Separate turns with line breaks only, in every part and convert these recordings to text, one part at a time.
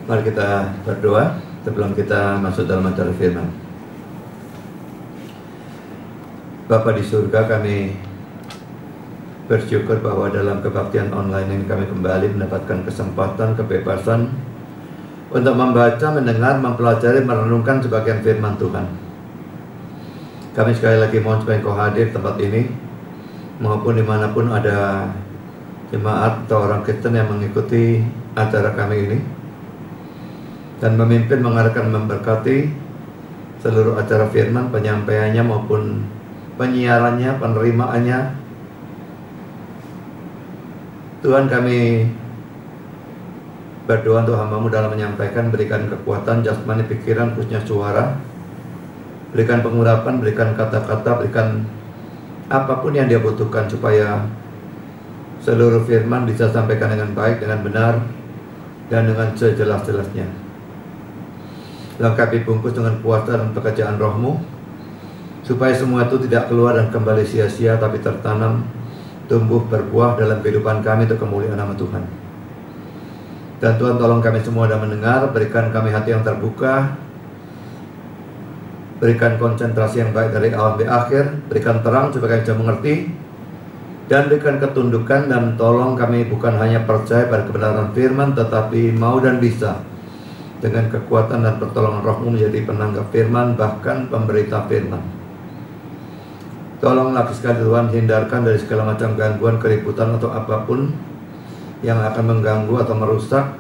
Mari kita berdoa sebelum kita masuk dalam acara firman. Bapa di surga, kami bersyukur bahwa dalam kebaktian online ini kami kembali mendapatkan kesempatan, kebebasan untuk membaca, mendengar, mempelajari, merenungkan sebagian firman Tuhan. Kami sekali lagi mohon supaya Engkau hadir di tempat ini, maupun dimanapun ada jemaat atau orang Kristen yang mengikuti acara kami ini, dan memimpin, mengarahkan, memberkati seluruh acara firman, penyampaiannya maupun penyiarannya, penerimaannya. Tuhan, kami berdoa untuk hamba-Mu dalam menyampaikan, berikan kekuatan jasmani, pikiran, khususnya suara, berikan pengurapan, berikan kata-kata, berikan apapun yang dia butuhkan supaya seluruh firman bisa sampaikan dengan baik, dengan benar, dan dengan sejelas-jelasnya. Lengkapi bungkus dengan kuasa dan pekerjaan Roh-Mu, supaya semua itu tidak keluar dan kembali sia-sia, tapi tertanam, tumbuh, berbuah dalam kehidupan kami untuk kemuliaan nama Tuhan. Dan Tuhan, tolong kami semua dan mendengar, berikan kami hati yang terbuka, berikan konsentrasi yang baik dari awal sampai akhir, berikan terang supaya kami bisa mengerti, dan berikan ketundukan, dan tolong kami bukan hanya percaya pada kebenaran firman, tetapi mau dan bisa dengan kekuatan dan pertolongan Roh-Mu menjadi penanggap firman, bahkan pemberita firman. Tolong lagi sekali Tuhan, hindarkan dari segala macam gangguan, keributan atau apapun yang akan mengganggu atau merusak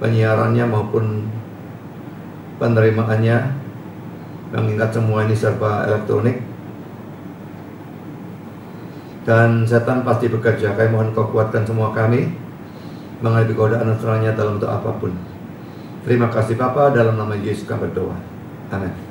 penyiarannya maupun penerimaannya, mengingat semua ini serba elektronik. Dan setan pasti bekerja. Kami mohon Kau kuatkan semua kami menghadapi godaan dan serangannya dalam bentuk apapun. Terima kasih Bapa, dalam nama Yesus kami berdoa. Amin.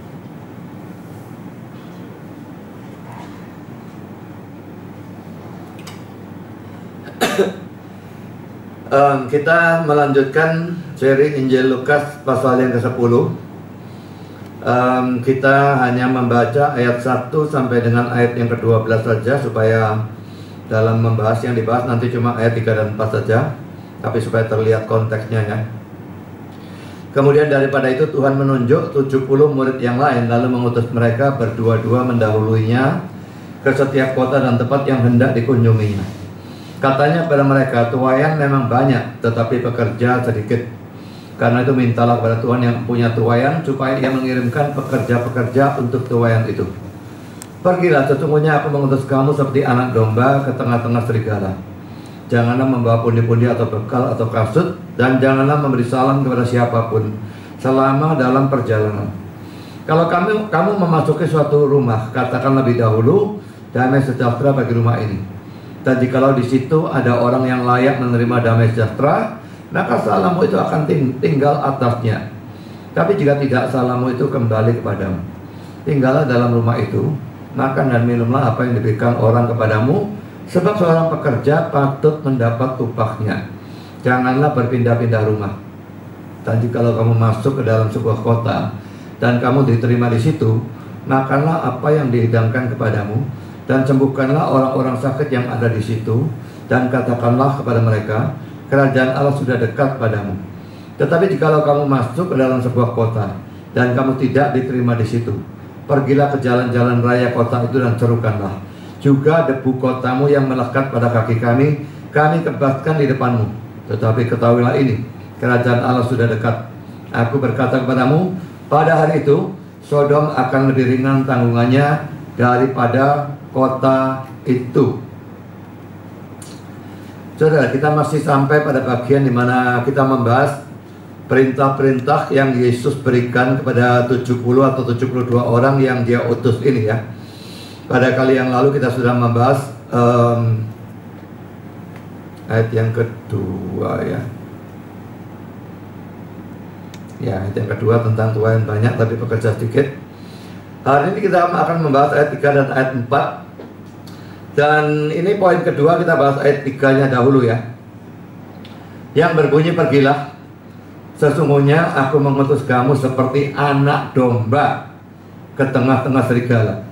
Kita melanjutkan seri Injil Lukas pasal yang ke-10. Kita hanya membaca ayat 1 sampai dengan ayat yang ke-12 saja, supaya dalam membahas yang dibahas nanti cuma ayat 3 dan 4 saja, tapi supaya terlihat konteksnya ya. Kemudian daripada itu Tuhan menunjuk 70 murid yang lain, lalu mengutus mereka berdua-dua mendahuluinya ke setiap kota dan tempat yang hendak dikunjunginya. Katanya kepada mereka, tuaian memang banyak, tetapi pekerja sedikit. Karena itu mintalah kepada Tuhan yang punya tuaian, supaya Ia mengirimkan pekerja-pekerja untuk tuaian itu. Pergilah, sesungguhnya aku mengutus kamu seperti anak domba ke tengah-tengah serigala. Janganlah membawa pundi-pundi atau bekal atau kasut, dan janganlah memberi salam kepada siapapun selama dalam perjalanan. Kalau kamu memasuki suatu rumah, katakan lebih dahulu, damai sejahtera bagi rumah ini. Dan jikalau di situ ada orang yang layak menerima damai sejahtera, maka salammu itu akan tinggal atasnya. Tapi jika tidak, salammu itu kembali kepadamu. Tinggallah dalam rumah itu, makan dan minumlah apa yang diberikan orang kepadamu, sebab seorang pekerja patut mendapat upahnya. Janganlah berpindah-pindah rumah. Dan jikalau kamu masuk ke dalam sebuah kota dan kamu diterima di situ, makanlah apa yang dihidangkan kepadamu, dan sembuhkanlah orang-orang sakit yang ada di situ, dan katakanlah kepada mereka, kerajaan Allah sudah dekat padamu. Tetapi jikalau kamu masuk ke dalam sebuah kota dan kamu tidak diterima di situ, pergilah ke jalan-jalan raya kota itu dan serukanlah, juga debu kotamu yang melekat pada kaki kami kebaskan di depanmu. Tetapi ketahuilah ini, kerajaan Allah sudah dekat. Aku berkata kepadamu, pada hari itu Sodom akan lebih ringan tanggungannya daripada kota itu. Saudara, kita masih sampai pada bagian di mana kita membahas perintah-perintah yang Yesus berikan kepada 70 atau 72 orang yang Dia utus ini ya. Pada kali yang lalu kita sudah membahas ayat yang kedua ya. Ya, ayat yang kedua tentang tuaian banyak tapi pekerja sedikit. Hari ini kita akan membahas ayat 3 dan ayat 4. Dan ini poin kedua, kita bahas ayat 3-nya dahulu ya. Yang berbunyi, pergilah, sesungguhnya aku mengutus kamu seperti anak domba ke tengah-tengah serigala.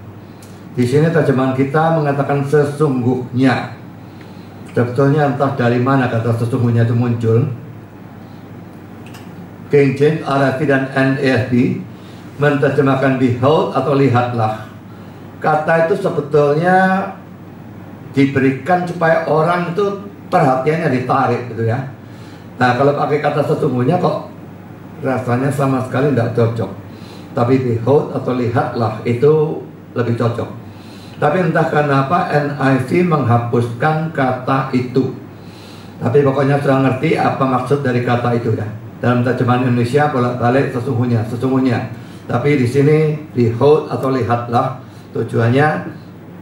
Di sini terjemahan kita mengatakan sesungguhnya. Sebetulnya entah dari mana kata sesungguhnya itu muncul. King James, RSV dan NASB menerjemahkan behold atau lihatlah. Kata itu sebetulnya diberikan supaya orang itu perhatiannya ditarik gitu ya. Nah, kalau pakai kata sesungguhnya kok rasanya sama sekali tidak cocok. Tapi behold atau lihatlah itu lebih cocok. Tapi entah kenapa NIV menghapuskan kata itu. Tapi pokoknya sudah ngerti apa maksud dari kata itu ya. Dalam terjemahan Indonesia bolak-balik sesungguhnya, sesungguhnya. Tapi di sini behold atau lihatlah, tujuannya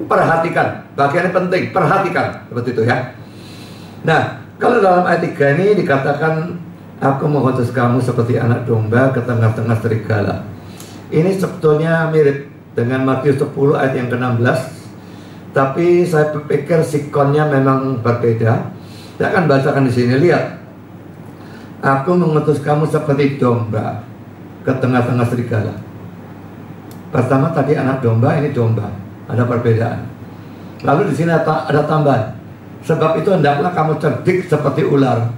perhatikan. Bagiannya penting, perhatikan, seperti itu ya. Nah, kalau dalam ayat 3 ini dikatakan aku mengutus kamu seperti anak domba ke tengah-tengah serigala. Ini sebetulnya mirip dengan Matius 10 ayat yang ke-16. Tapi saya pikir sikonnya memang berbeda. Saya akan bacakan di sini, lihat. Aku mengutus kamu seperti domba ke tengah-tengah serigala. Pertama tadi anak domba, ini domba. Ada perbedaan. Lalu di sini ada tambahan. Sebab itu hendaklah kamu cerdik seperti ular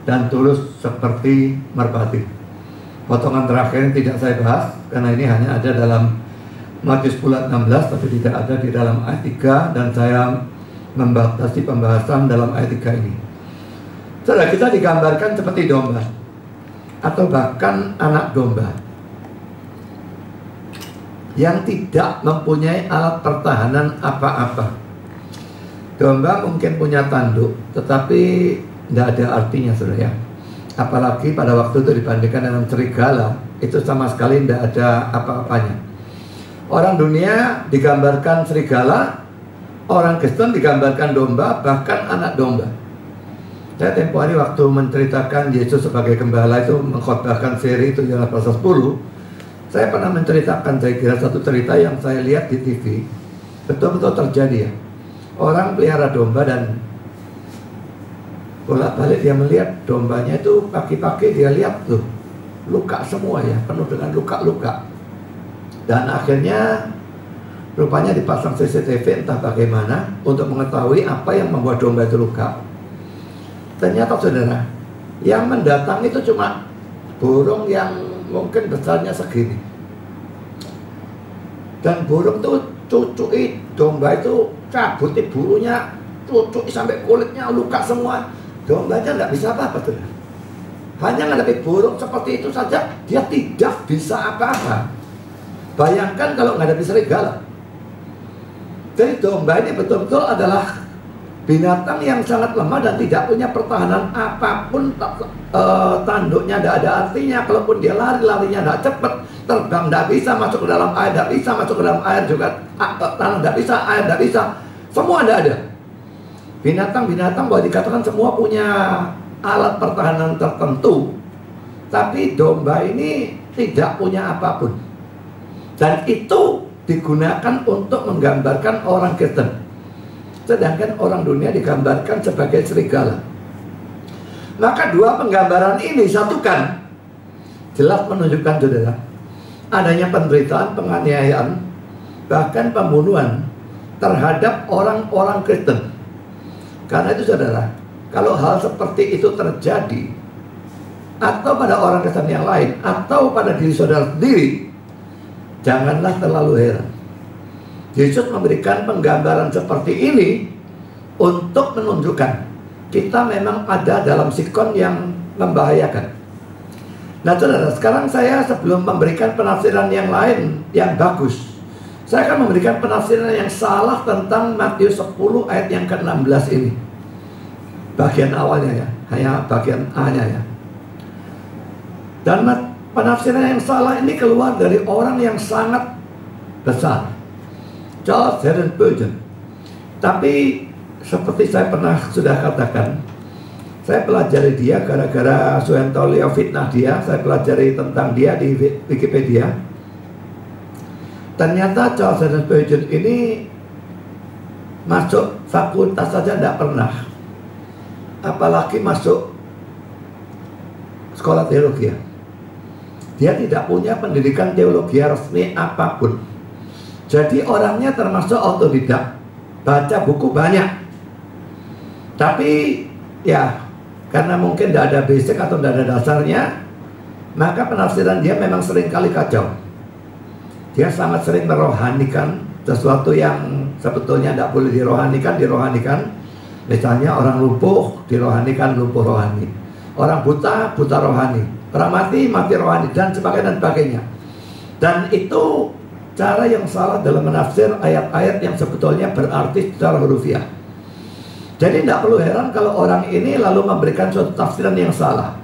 dan tulus seperti merpati. Potongan terakhir ini tidak saya bahas karena ini hanya ada dalam Matius 10 ayat 16, tapi tidak ada di dalam ayat 3, dan saya membatasi pembahasan dalam ayat 3 ini. Saudara, kita digambarkan seperti domba atau bahkan anak domba yang tidak mempunyai alat pertahanan apa-apa. Domba mungkin punya tanduk, tetapi tidak ada artinya, saudara ya. Apalagi pada waktu itu dibandingkan dengan serigala, itu sama sekali tidak ada apa-apanya. Orang dunia digambarkan serigala, orang Kristen digambarkan domba, bahkan anak domba. Saya tempo hari waktu menceritakan Yesus sebagai gembala itu, mengkhotbahkan seri itu Yohanes pasal 10. Saya pernah menceritakan, saya kira satu cerita yang saya lihat di TV, betul-betul terjadi ya. Orang pelihara domba dan bolak-balik dia melihat dombanya itu pagi-pagi dia lihat tuh luka semua ya, penuh dengan luka-luka. Dan akhirnya rupanya dipasang CCTV entah bagaimana untuk mengetahui apa yang membuat domba itu luka. Ternyata saudara, yang mendatang itu cuma burung yang mungkin besarnya segini. Dan burung itu cucui domba itu, cabuti bulunya, cucui sampai kulitnya luka semua. Dombanya tidak bisa apa-apa saudara. Hanya menghadapi burung seperti itu saja, dia tidak bisa apa-apa. Bayangkan kalau menghadapi serigala. Jadi domba ini betul-betul adalah binatang yang sangat lemah dan tidak punya pertahanan apapun. Tanduknya tidak ada artinya. Kalaupun dia lari-larinya tidak cepat. Terbang tidak bisa, masuk ke dalam air tidak bisa, masuk ke dalam air juga tanah tidak bisa, air tidak bisa. Semua tidak ada. Binatang-binatang boleh dikatakan semua punya alat pertahanan tertentu. Tapi domba ini tidak punya apapun. Dan itu digunakan untuk menggambarkan orang Kristen. Sedangkan orang dunia digambarkan sebagai serigala. Maka dua penggambaran ini satukan. Jelas menunjukkan saudara, adanya penderitaan, penganiayaan, bahkan pembunuhan terhadap orang-orang Kristen. Karena itu saudara, kalau hal seperti itu terjadi, atau pada orang Kristen yang lain, atau pada diri saudara sendiri, janganlah terlalu heran. Yesus memberikan penggambaran seperti ini untuk menunjukkan kita memang ada dalam sikon yang membahayakan. Nah saudara, sekarang saya sebelum memberikan penafsiran yang lain yang bagus, saya akan memberikan penafsiran yang salah tentang Matius 10 ayat yang ke-16 ini. Bagian awalnya ya, hanya bagian A-nya ya. Dan penafsiran yang salah ini keluar dari orang yang sangat besar, Charles Haddon Spurgeon. Tapi seperti saya pernah sudah katakan, saya pelajari dia gara-gara Suhento Leo fitnah dia. Saya pelajari tentang dia di Wikipedia. Ternyata Charles Haddon Spurgeon ini masuk fakultas saja tidak pernah, apalagi masuk sekolah teologi. Dia tidak punya pendidikan teologi resmi apapun. Jadi orangnya termasuk autodidak, baca buku banyak. Tapi ya karena mungkin tidak ada basic atau tidak ada dasarnya, maka penafsiran dia memang sering kali kacau. Dia sangat sering merohanikan sesuatu yang sebetulnya tidak boleh dirohanikan. Misalnya orang lumpuh, dirohanikan lumpuh rohani. Orang buta, buta rohani. Orang mati, mati rohani, dan sebagainya. Dan itu cara yang salah dalam menafsir ayat-ayat yang sebetulnya berarti secara hurufiah. Jadi tidak perlu heran kalau orang ini lalu memberikan suatu tafsiran yang salah.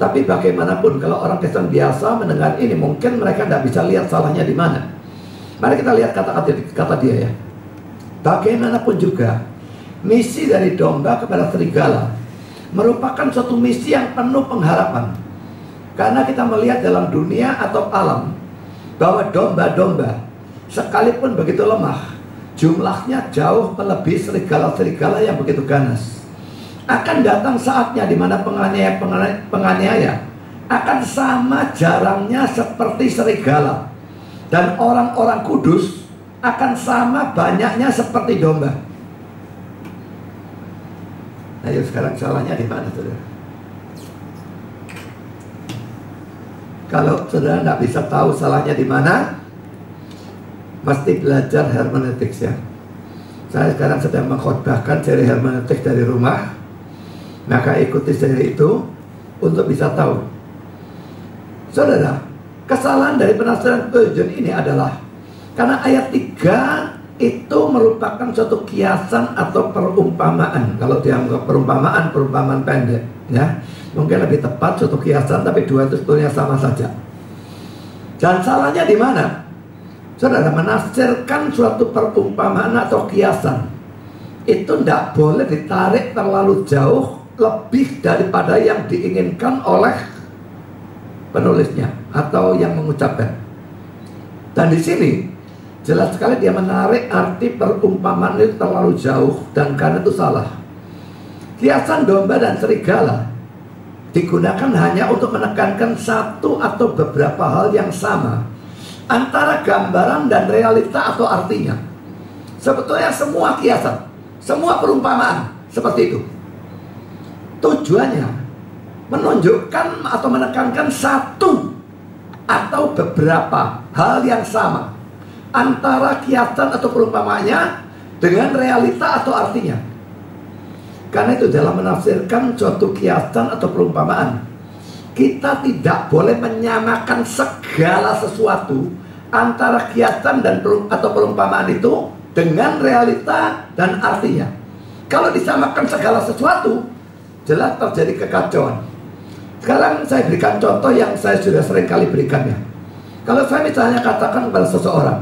Tapi bagaimanapun kalau orang Kristen biasa mendengar ini, mungkin mereka tidak bisa lihat salahnya di mana. Mari kita lihat kata dia ya. Bagaimanapun juga, misi dari domba kepada serigala merupakan suatu misi yang penuh pengharapan. Karena kita melihat dalam dunia atau alam bahwa domba-domba sekalipun begitu lemah, jumlahnya jauh melebihi serigala-serigala yang begitu ganas. Akan datang saatnya di mana penganiaya akan sama jarangnya seperti serigala, dan orang-orang kudus akan sama banyaknya seperti domba. Ayo sekarang salahnya di mana, saudara? Kalau saudara tidak bisa tahu salahnya di mana, mesti belajar hermeneutics ya. Saya sekarang sedang mengkhotbahkan seri hermeneutics dari rumah. Maka ikuti seri itu untuk bisa tahu. Saudara, kesalahan dari penafsiran Spurgeon ini adalah karena ayat 3 itu merupakan suatu kiasan atau perumpamaan. Kalau dianggap perumpamaan pendek ya, mungkin lebih tepat suatu kiasan, tapi dua itu sebetulnya sama saja. Dan salahnya di mana? Saudara, menafsirkan suatu perumpamaan atau kiasan itu tidak boleh ditarik terlalu jauh lebih daripada yang diinginkan oleh penulisnya atau yang mengucapkan. Dan di sini jelas sekali dia menarik arti perumpamaan itu terlalu jauh, dan karena itu salah. Kiasan domba dan serigala digunakan hanya untuk menekankan satu atau beberapa hal yang sama antara gambaran dan realita atau artinya. Sebetulnya semua kiasan, semua perumpamaan seperti itu tujuannya menunjukkan atau menekankan satu atau beberapa hal yang sama antara kiasan atau perumpamaannya dengan realita atau artinya. Karena itu dalam menafsirkan suatu kiasan atau perumpamaan, kita tidak boleh menyamakan segala sesuatu antara kiasan dan atau perumpamaan itu dengan realita dan artinya. Kalau disamakan segala sesuatu, jelas terjadi kekacauan. Sekarang saya berikan contoh yang saya sudah sering kali berikan ya. Kalau saya misalnya katakan kepada seseorang,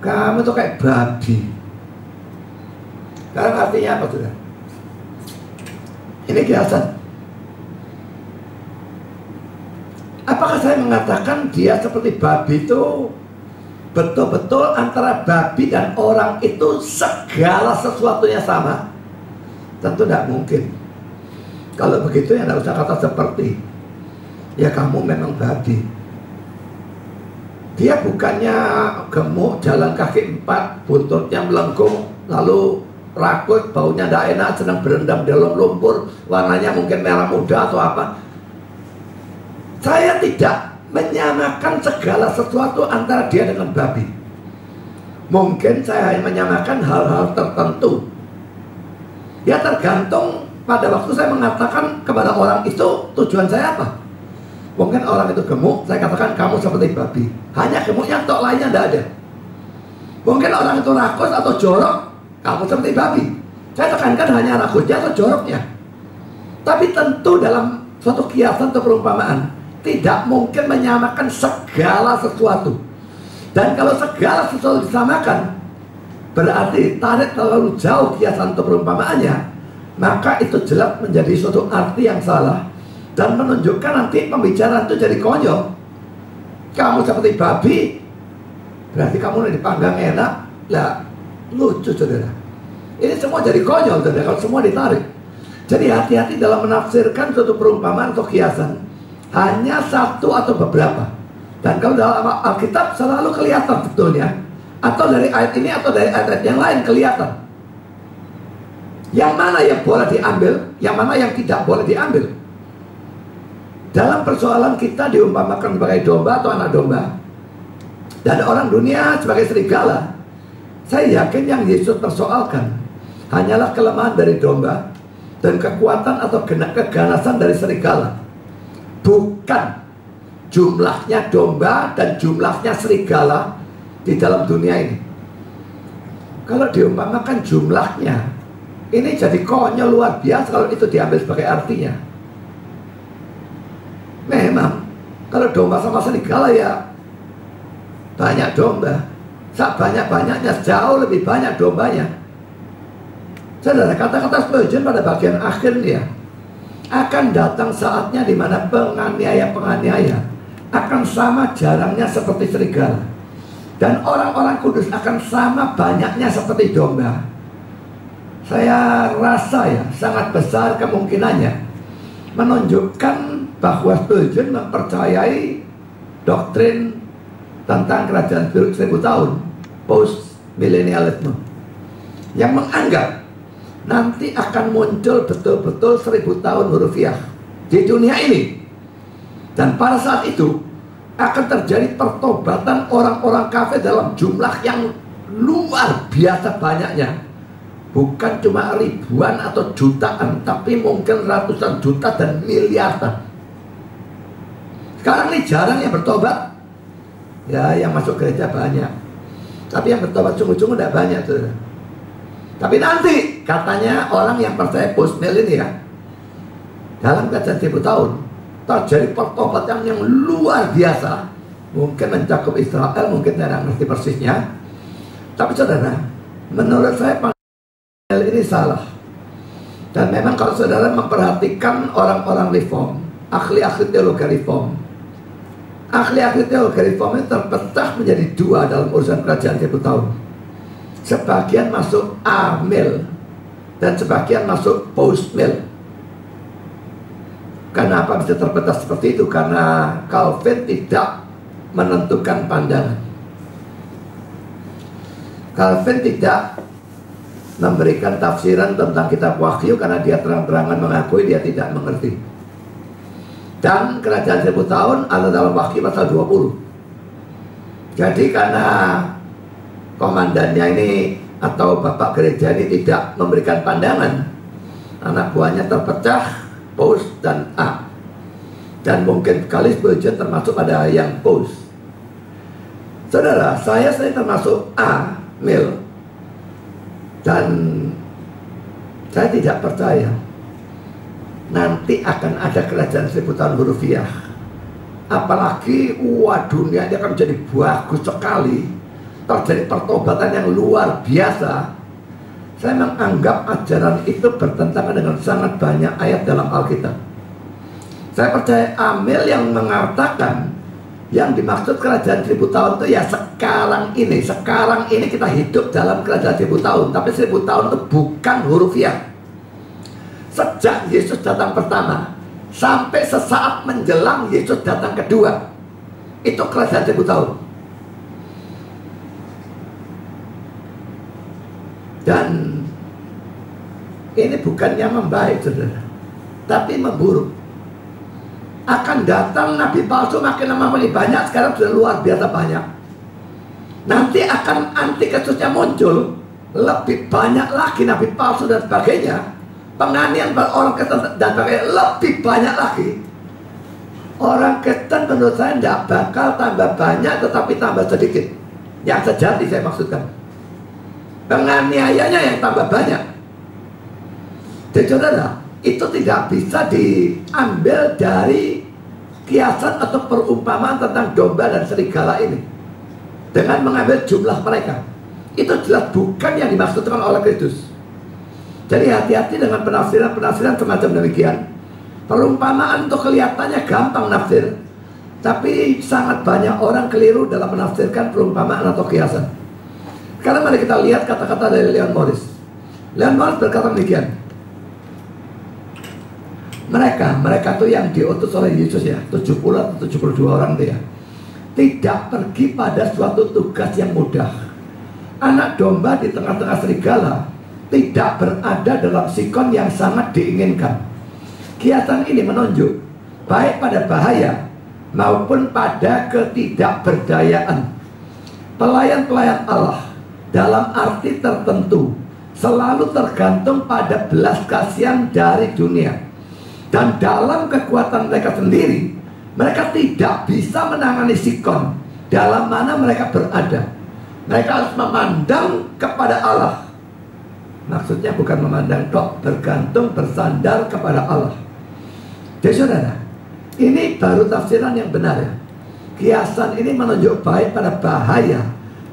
kamu tuh kayak babi. Sekarang artinya apa sudah? Ini kiasan. Apakah saya mengatakan dia seperti babi itu betul-betul antara babi dan orang itu segala sesuatunya sama? Tentu tidak mungkin. Kalau begitu ya tidak usah kata seperti. Ya kamu memang babi. Dia bukannya gemuk, jalan kaki 4, buntutnya melengkung, lalu rakus, baunya tidak enak, sedang berendam dalam lumpur, warnanya mungkin merah muda atau apa. Saya tidak menyamakan segala sesuatu antara dia dengan babi. Mungkin saya hanya menyamakan hal-hal tertentu. Ya tergantung pada waktu saya mengatakan kepada orang itu, tujuan saya apa? Mungkin orang itu gemuk, saya katakan kamu seperti babi. Hanya gemuknya, tok lainnya tidak ada. Mungkin orang itu rakus atau jorok, kamu seperti babi. Saya tekankan hanya rakusnya atau joroknya. Tapi tentu dalam suatu kiasan atau perumpamaan, tidak mungkin menyamakan segala sesuatu. Dan kalau segala sesuatu disamakan, berarti tarik terlalu jauh kiasan atau perumpamaannya, maka itu jelas menjadi suatu arti yang salah dan menunjukkan nanti pembicaraan itu jadi konyol. Kamu seperti babi,
berarti kamu udah dipanggang enak. Lah, lucu saudara. Ini semua jadi konyol saudara kalau semua ditarik. Jadi hati-hati dalam menafsirkan suatu perumpamaan atau kiasan. Hanya satu atau beberapa. Dan kalau dalam Alkitab selalu kelihatan betulnya. Atau dari ayat ini atau dari ayat yang lain kelihatan. Yang mana yang boleh diambil, yang mana yang tidak boleh diambil. Dalam persoalan kita diumpamakan sebagai domba atau anak domba, dan orang dunia sebagai serigala. Saya yakin yang Yesus persoalkan hanyalah kelemahan dari domba dan kekuatan atau keganasan dari serigala. Bukan jumlahnya domba dan jumlahnya serigala di dalam dunia ini. Kalau diumpamakan jumlahnya, ini jadi konyol luar biasa kalau itu diambil sebagai artinya. Memang kalau domba sama serigala ya banyak domba, banyak-banyaknya jauh lebih banyak dombanya. Saudara, kata-kata Spurgeon pada bagian akhirnya, akan datang saatnya di mana penganiaya-penganiaya akan sama jarangnya seperti serigala, dan orang-orang kudus akan sama banyaknya seperti domba. Saya rasa ya sangat besar kemungkinannya menunjukkan bahwa Spurgeon mempercayai doktrin tentang kerajaan 1000 tahun, post milenialisme, yang menganggap nanti akan muncul betul-betul 1000 tahun hurufiah di dunia ini. Dan pada saat itu akan terjadi pertobatan orang-orang kafir dalam jumlah yang luar biasa banyaknya. Bukan cuma ribuan atau jutaan, tapi mungkin ratusan juta dan miliaran. Sekarang ini jarang yang bertobat. Ya, yang masuk gereja banyak, tapi yang bertobat sungguh-sungguh tidak banyak tuh. Tapi nanti katanya orang yang percaya post milenial dalam kerajaan 1000 tahun terjadi pertobatan yang luar biasa. Mungkin mencakup Israel, mungkin saya tidak ngerti persisnya. Tapi saudara, menurut saya ini salah. Dan memang kalau saudara memperhatikan orang-orang reform, ahli-ahli teologi reform, ahli-ahli teologi reform itu terpecah menjadi dua dalam urusan kerajaan 1000 tahun. Sebagian masuk amil dan sebagian masuk post-mil. Kenapa bisa terpecah seperti itu? Karena Calvin tidak menentukan pandangan. Calvin tidak memberikan tafsiran tentang kitab Wahyu karena dia terang-terangan mengakui dia tidak mengerti. Dan kerajaan 1000 tahun ada dalam Wahyu pasal 20. Jadi karena komandannya ini atau bapak gereja ini tidak memberikan pandangan, anak buahnya terpecah post dan A. Dan mungkin sekali Spurgeon termasuk pada yang post. Saudara, saya termasuk A, mil. Dan saya tidak percaya nanti akan ada kerajaan 1000 tahun hurufiah. Apalagi dunia ini akan menjadi bagus sekali, terjadi pertobatan yang luar biasa. Saya menganggap ajaran itu bertentangan dengan sangat banyak ayat dalam Alkitab. Saya percaya amil yang mengatakan yang dimaksud kerajaan 1000 tahun itu ya sekarang ini. Sekarang ini kita hidup dalam kerajaan 1000 tahun. Tapi 1000 tahun itu bukan hurufiah. Sejak Yesus datang pertama sampai sesaat menjelang Yesus datang kedua, itu kerajaan 1000 tahun. Dan ini bukannya membaik, saudara, tapi memburuk. Akan datang nabi palsu makin lama makin banyak. Sekarang sudah luar biasa banyak. Nanti akan antikristusnya muncul, lebih banyak lagi nabi palsu dan sebagainya. Penganiayaan orang Kristen dan sebagainya lebih banyak lagi. Orang Kristen menurut saya tidak bakal tambah banyak, tetapi tambah sedikit. Yang sejati saya maksudkan, penganiayanya yang tambah banyak. Jadi saudara, itu tidak bisa diambil dari kiasan atau perumpamaan tentang domba dan serigala ini dengan mengambil jumlah mereka. Itu jelas bukan yang dimaksudkan oleh Kristus. Jadi hati-hati dengan penafsiran-penafsiran semacam demikian. Perumpamaan itu kelihatannya gampang nafsir, Tapi sangat banyak orang keliru dalam menafsirkan perumpamaan atau kiasan. Karena mari kita lihat kata-kata dari Leon Morris. Leon Morris berkata demikian. Mereka tuh yang diutus oleh Yesus ya, 70 atau 72 orang itu ya, tidak pergi pada suatu tugas yang mudah. Anak domba di tengah-tengah serigala tidak berada dalam sikon yang sangat diinginkan. Kiasan ini menunjuk baik pada bahaya maupun pada ketidakberdayaan. Pelayan-pelayan Allah dalam arti tertentu selalu tergantung pada belas kasihan dari dunia. Dan dalam kekuatan mereka sendiri, mereka tidak bisa menangani sikon dalam mana mereka berada. Mereka harus memandang kepada Allah. Maksudnya bukan memandang tok, bergantung, bersandar kepada Allah. Jadi saudara, ini baru tafsiran yang benar ya. Kiasan ini menunjuk baik pada bahaya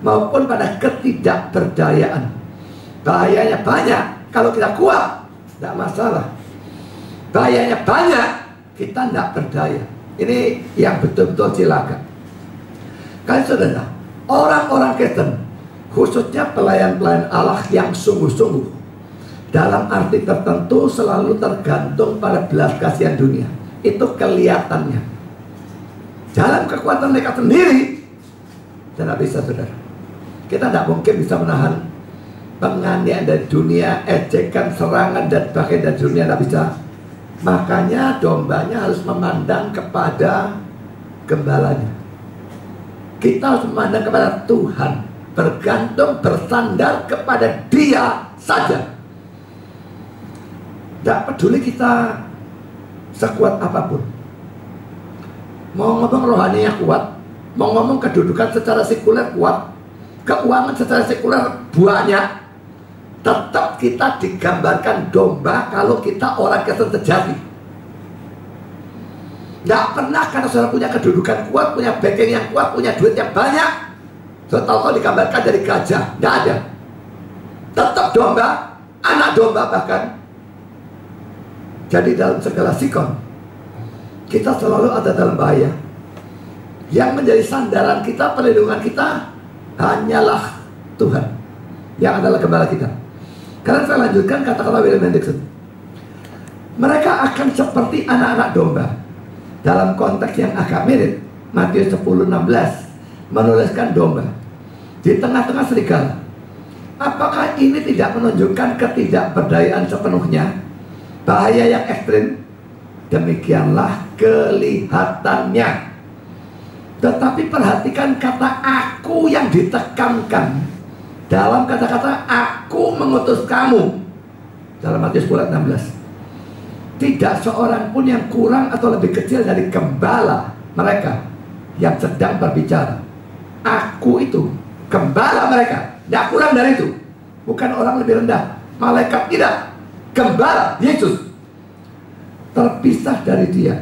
maupun pada ketidakberdayaan. Bahayanya banyak, kalau kita kuat tidak masalah. Bahayanya banyak, kita tidak berdaya. Ini yang betul-betul cilaka. Kalian saudara, orang-orang Kristen, khususnya pelayan-pelayan Allah yang sungguh-sungguh, dalam arti tertentu selalu tergantung pada belas kasihan dunia. Itu kelihatannya. Dalam kekuatan mereka sendiri, tidak bisa saudara. Kita tidak mungkin bisa menahan penganiayaan dari dunia, ejekan, serangan, dan bahkan dari dunia, tidak bisa. Makanya dombanya harus memandang kepada gembalanya. Kita harus memandang kepada Tuhan, bergantung, bersandar kepada Dia saja. Tidak peduli kita sekuat apapun. Mau ngomong rohaninya kuat, mau ngomong kedudukan secara sekuler kuat, keuangan secara sekuler banyak, tetap kita digambarkan domba kalau kita orang Kristen sejati. Tidak pernah karena saudara punya kedudukan kuat, punya backing yang kuat, punya duit yang banyak, saudara tahu digambarkan dari gajah. Tidak ada. Tetap domba, anak domba bahkan. Jadi dalam segala sikon, kita selalu ada dalam bahaya. Yang menjadi sandaran kita, perlindungan kita, hanyalah Tuhan, yang adalah gembala kita. Karena saya lanjutkan kata-kata William Hendrickson. Mereka akan seperti anak-anak domba. Dalam konteks yang agak mirip, Matius 10:16 menuliskan domba di tengah-tengah serigala. Apakah ini tidak menunjukkan ketidakberdayaan sepenuhnya? Bahaya yang ekstrim? Demikianlah kelihatannya. Tetapi perhatikan kata aku yang ditekankan. Dalam kata-kata aku mengutus kamu, dalam Matius 10:16. Tidak seorang pun yang kurang atau lebih kecil dari gembala mereka yang sedang berbicara. Aku itu gembala mereka, tidak kurang dari itu. Bukan orang lebih rendah, malaikat tidak. Gembala Yesus. Terpisah dari Dia,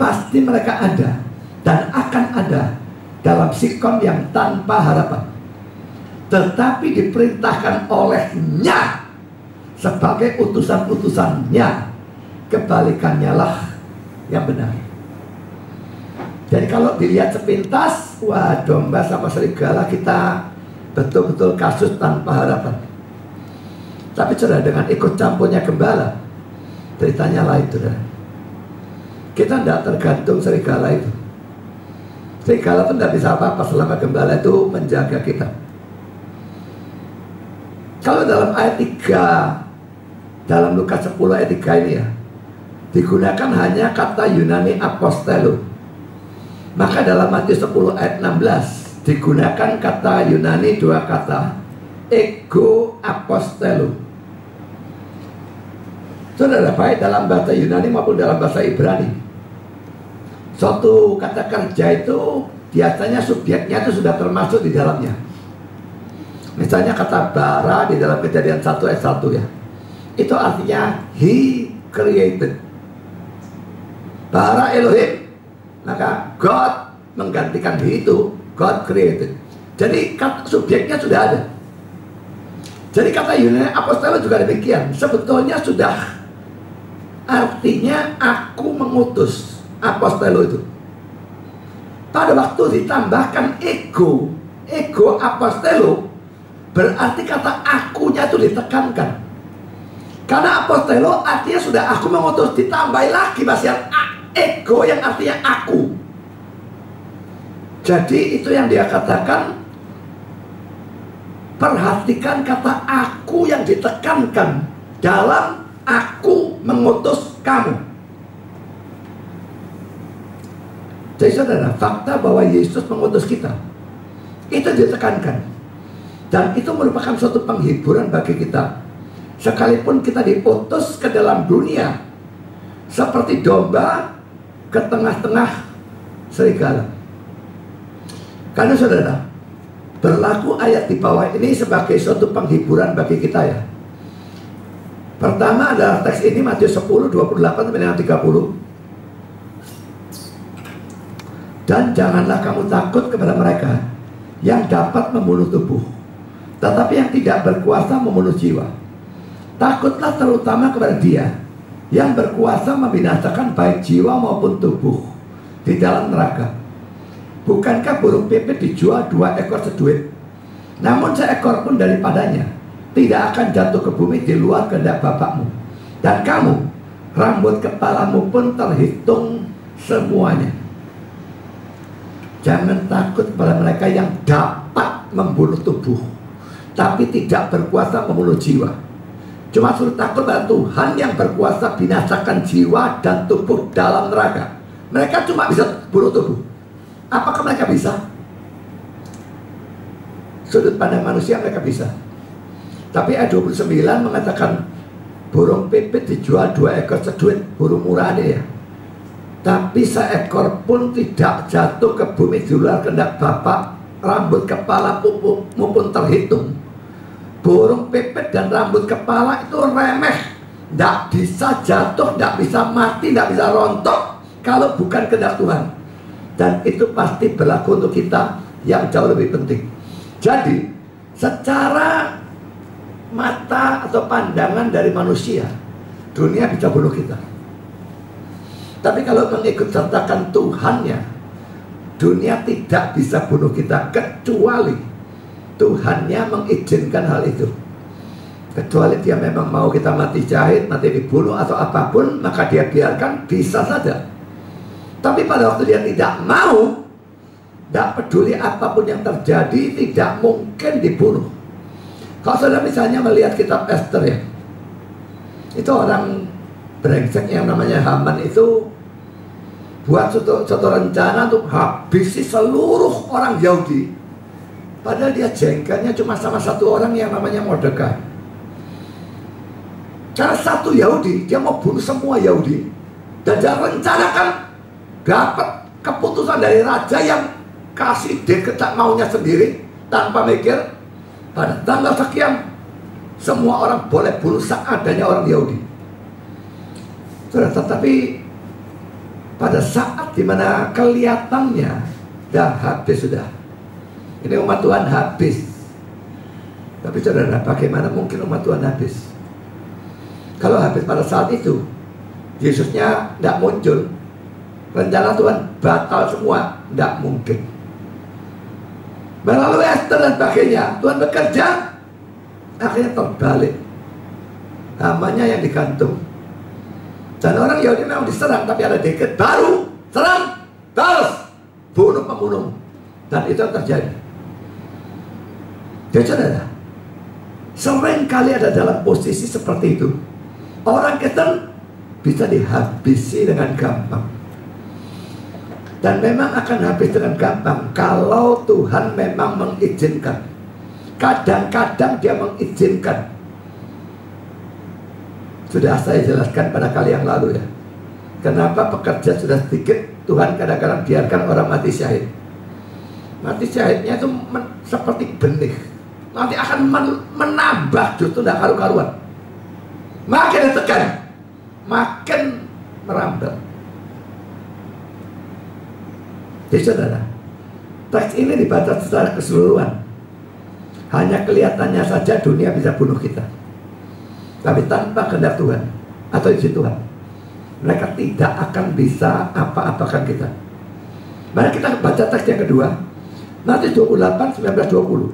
pasti mereka ada dan akan ada dalam sikon yang tanpa harapan, tetapi diperintahkan olehnya sebagai utusan-utusannya. Kebalikannya lah yang benar. Jadi kalau dilihat sepintas, wah, domba sama serigala kita betul-betul kasus tanpa harapan. Tapi saudara, dengan ikut campurnya gembala, ceritanya lain saudara. Kita tidak tergantung serigala itu. Serigala itu tidak bisa apa-apa selama gembala itu menjaga kita. Kalau dalam ayat 3, dalam Lukas 10 ayat 3 ini ya, digunakan hanya kata Yunani apostelo. Maka dalam Matius 10 ayat 16 digunakan kata Yunani dua kata, ego apostelo. Saudara, baik dalam bahasa Yunani maupun dalam bahasa Ibrani, suatu kata kerja itu biasanya subjeknya itu sudah termasuk di dalamnya. Misalnya kata bara di dalam Kejadian 1 ayat 1 ya, itu artinya He created. Bara Elohim, maka God menggantikan He itu God created. Jadi subjeknya sudah ada. Jadi kata Yunani apostolo juga demikian. Sebetulnya sudah artinya aku mengutus, apostolo itu. pada waktu ditambahkan ego apostelo, berarti kata akunya itu ditekankan. Karena apostelo artinya sudah aku mengutus, ditambah lagi masih ego yang artinya aku. Jadi itu yang dia katakan, perhatikan kata aku yang ditekankan dalam aku mengutus kamu. Jadi saudara, fakta bahwa Yesus mengutus kita itu ditekankan, dan itu merupakan suatu penghiburan bagi kita. Sekalipun kita diutus ke dalam dunia seperti domba ke tengah-tengah serigala. Karena saudara, berlaku ayat di bawah ini sebagai suatu penghiburan bagi kita ya. Pertama adalah teks ini Matius 10, 28 sampai dengan 30. Dan janganlah kamu takut kepada mereka yang dapat membunuh tubuh, tetapi yang tidak berkuasa membunuh jiwa. Takutlah terutama kepada Dia yang berkuasa membinasakan baik jiwa maupun tubuh di dalam neraka. Bukankah burung pipit dijual 2 ekor seduit? Namun seekor pun daripadanya tidak akan jatuh ke bumi di luar kehendak Bapakmu. Dan kamu, rambut kepalamu pun terhitung semuanya. Jangan takut kepada mereka yang dapat membunuh tubuh, tapi tidak berkuasa membunuh jiwa. Cuma suruh takut pada Tuhan yang berkuasa binasakan jiwa dan tubuh dalam neraka. Mereka cuma bisa bunuh tubuh. Apakah mereka bisa? Sudut pandang manusia mereka bisa. Tapi ayat 29 mengatakan burung pipit dijual 2 ekor seduit. Burung murah ya. Tapi seekor pun tidak jatuh ke bumi di luar kehendak Bapa. Rambut kepala pun terhitung. Burung pipit dan rambut kepala itu remeh, tidak bisa jatuh, tidak bisa mati, tidak bisa rontok kalau bukan kehendak Tuhan. Dan itu pasti berlaku untuk kita yang jauh lebih penting. Jadi secara mata atau pandangan dari manusia, dunia bisa bunuh kita. Tapi kalau mengikut sertakan Tuhannya, dunia tidak bisa bunuh kita, kecuali Tuhannya mengizinkan hal itu. Kecuali Dia memang mau kita mati jahit, mati dibunuh atau apapun, maka Dia biarkan, bisa saja. Tapi pada waktu Dia tidak mau, tidak peduli apapun yang terjadi, tidak mungkin dibunuh. Kalau saudara misalnya melihat kitab Esther ya, itu orang brengsek yang namanya Haman itu buat suatu rencana untuk habisi seluruh orang Yahudi. Padahal dia jengkelnya cuma sama satu orang yang namanya Mordekai. Karena satu Yahudi, dia mau bunuh semua Yahudi. Dan dia rencanakan dapat keputusan dari raja yang kasih dekretan maunya sendiri tanpa mikir. Pada tanggal sekian, semua orang boleh bunuh seadanya orang Yahudi. Tetapi pada saat dimana kelihatannya dah habis sudah. Ini umat Tuhan habis. Tapi saudara, bagaimana mungkin umat Tuhan habis? Kalau habis pada saat itu, Yesusnya tidak muncul, rencana Tuhan batal semua, tidak mungkin. Melalui Esther dan sebagainya, Tuhan bekerja, akhirnya terbalik. Namanya yang digantung. Dan orang Yahudi memang diserang, tapi ada dekret baru, serang, balas, bunuh pembunuh. Dan itu yang terjadi. Jadi saudara, sering kali ada dalam posisi seperti itu. Orang Kristen bisa dihabisi dengan gampang. Dan memang akan habis dengan gampang kalau Tuhan memang mengizinkan. Kadang-kadang Dia mengizinkan. Sudah saya jelaskan pada kali yang lalu ya. Kenapa pekerja sudah sedikit, Tuhan kadang-kadang biarkan orang mati syahid. Mati syahidnya itu seperti benih. Nanti akan menambah, justru tidak karu-karuan. Makin ditekan, makin merambat. Jadi saudara, teks ini dibaca secara keseluruhan. Hanya kelihatannya saja dunia bisa bunuh kita, tapi tanpa kehendak Tuhan atau izin Tuhan, mereka tidak akan bisa apa-apakan kita. Mari kita baca teks yang kedua, Matius 28, 19, 20.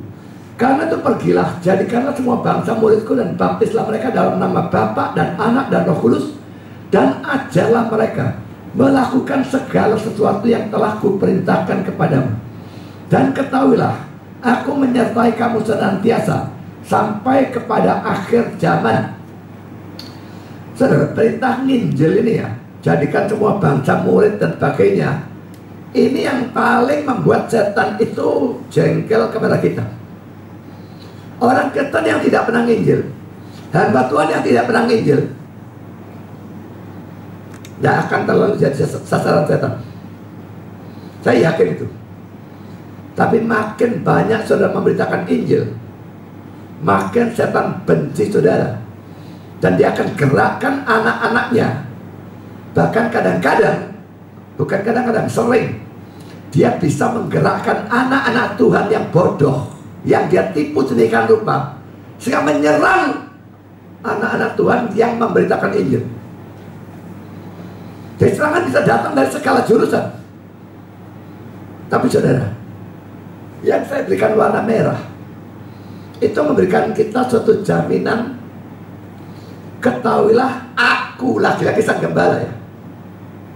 Karena itu pergilah, jadikanlah semua bangsa muridku dan baptislah mereka dalam nama Bapa dan Anak dan Roh Kudus, dan ajarlah mereka melakukan segala sesuatu yang telah kuperintahkan kepadamu. Dan ketahuilah, aku menyertai kamu senantiasa sampai kepada akhir zaman. Saudara, perintah nginjil ini ya, jadikan semua bangsa murid dan sebagainya, ini yang paling membuat setan itu jengkel kepada kita. Orang Kristen yang tidak pernah nginjil, hamba Tuhan yang tidak pernah nginjil, tidak akan terlalu jadi sasaran setan. Saya yakin itu. Tapi makin banyak saudara memberitakan Injil, makin setan benci saudara. Dan dia akan gerakkan anak-anaknya. Bahkan kadang-kadang, bukan kadang-kadang, sering, dia bisa menggerakkan anak-anak Tuhan yang bodoh, yang dia tipu sedemikian rupa, sehingga menyerang anak-anak Tuhan yang memberitakan Injil. Jadi serangan bisa datang dari segala jurusan. Tapi saudara, yang saya berikan warna merah itu memberikan kita suatu jaminan. Ketahuilah, aku laki-laki sang gembala ya,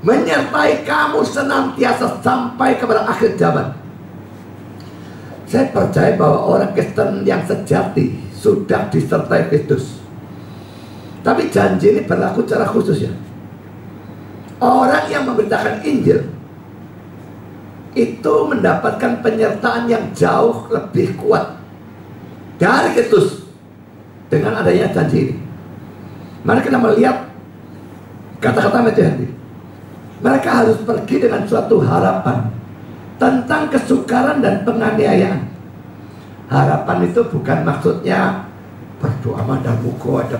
menyertai kamu senantiasa sampai kepada akhir zaman. Saya percaya bahwa orang Kristen yang sejati sudah disertai Kristus. Tapi janji ini berlaku secara khusus ya. Orang yang memberitakan Injil itu mendapatkan penyertaan yang jauh lebih kuat dari Kristus dengan adanya janji ini. Mari kita melihat kata-kata Matthew Henry. Mereka harus pergi dengan suatu harapan tentang kesukaran dan penganiayaan. Harapan itu bukan maksudnya berdoa madamuko ada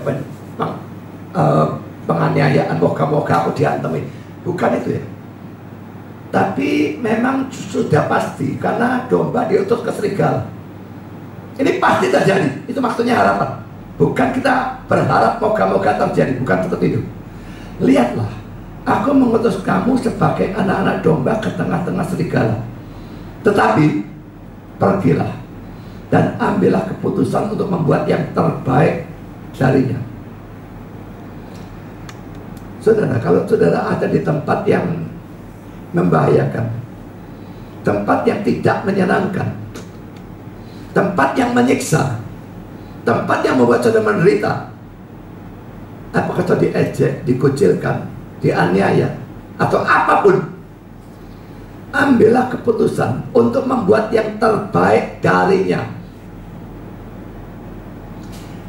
penganiayaan, moga-moga aku diantemi. Bukan itu ya. Tapi memang sudah pasti, karena domba diutus ke serigala. Ini pasti terjadi. Itu maksudnya harapan. Bukan kita berharap moga-moga terjadi. Bukan seperti itu. Lihatlah, aku mengutus kamu sebagai anak-anak domba ke tengah-tengah serigala. Tetapi pergilah dan ambillah keputusan untuk membuat yang terbaik darinya. Saudara, kalau saudara ada di tempat yang membahayakan, tempat yang tidak menyenangkan, tempat yang menyiksa, tempat yang membuat saudara menderita, apakah saudara diejek, dikucilkan, dianiaya, atau apapun, ambillah keputusan untuk membuat yang terbaik darinya.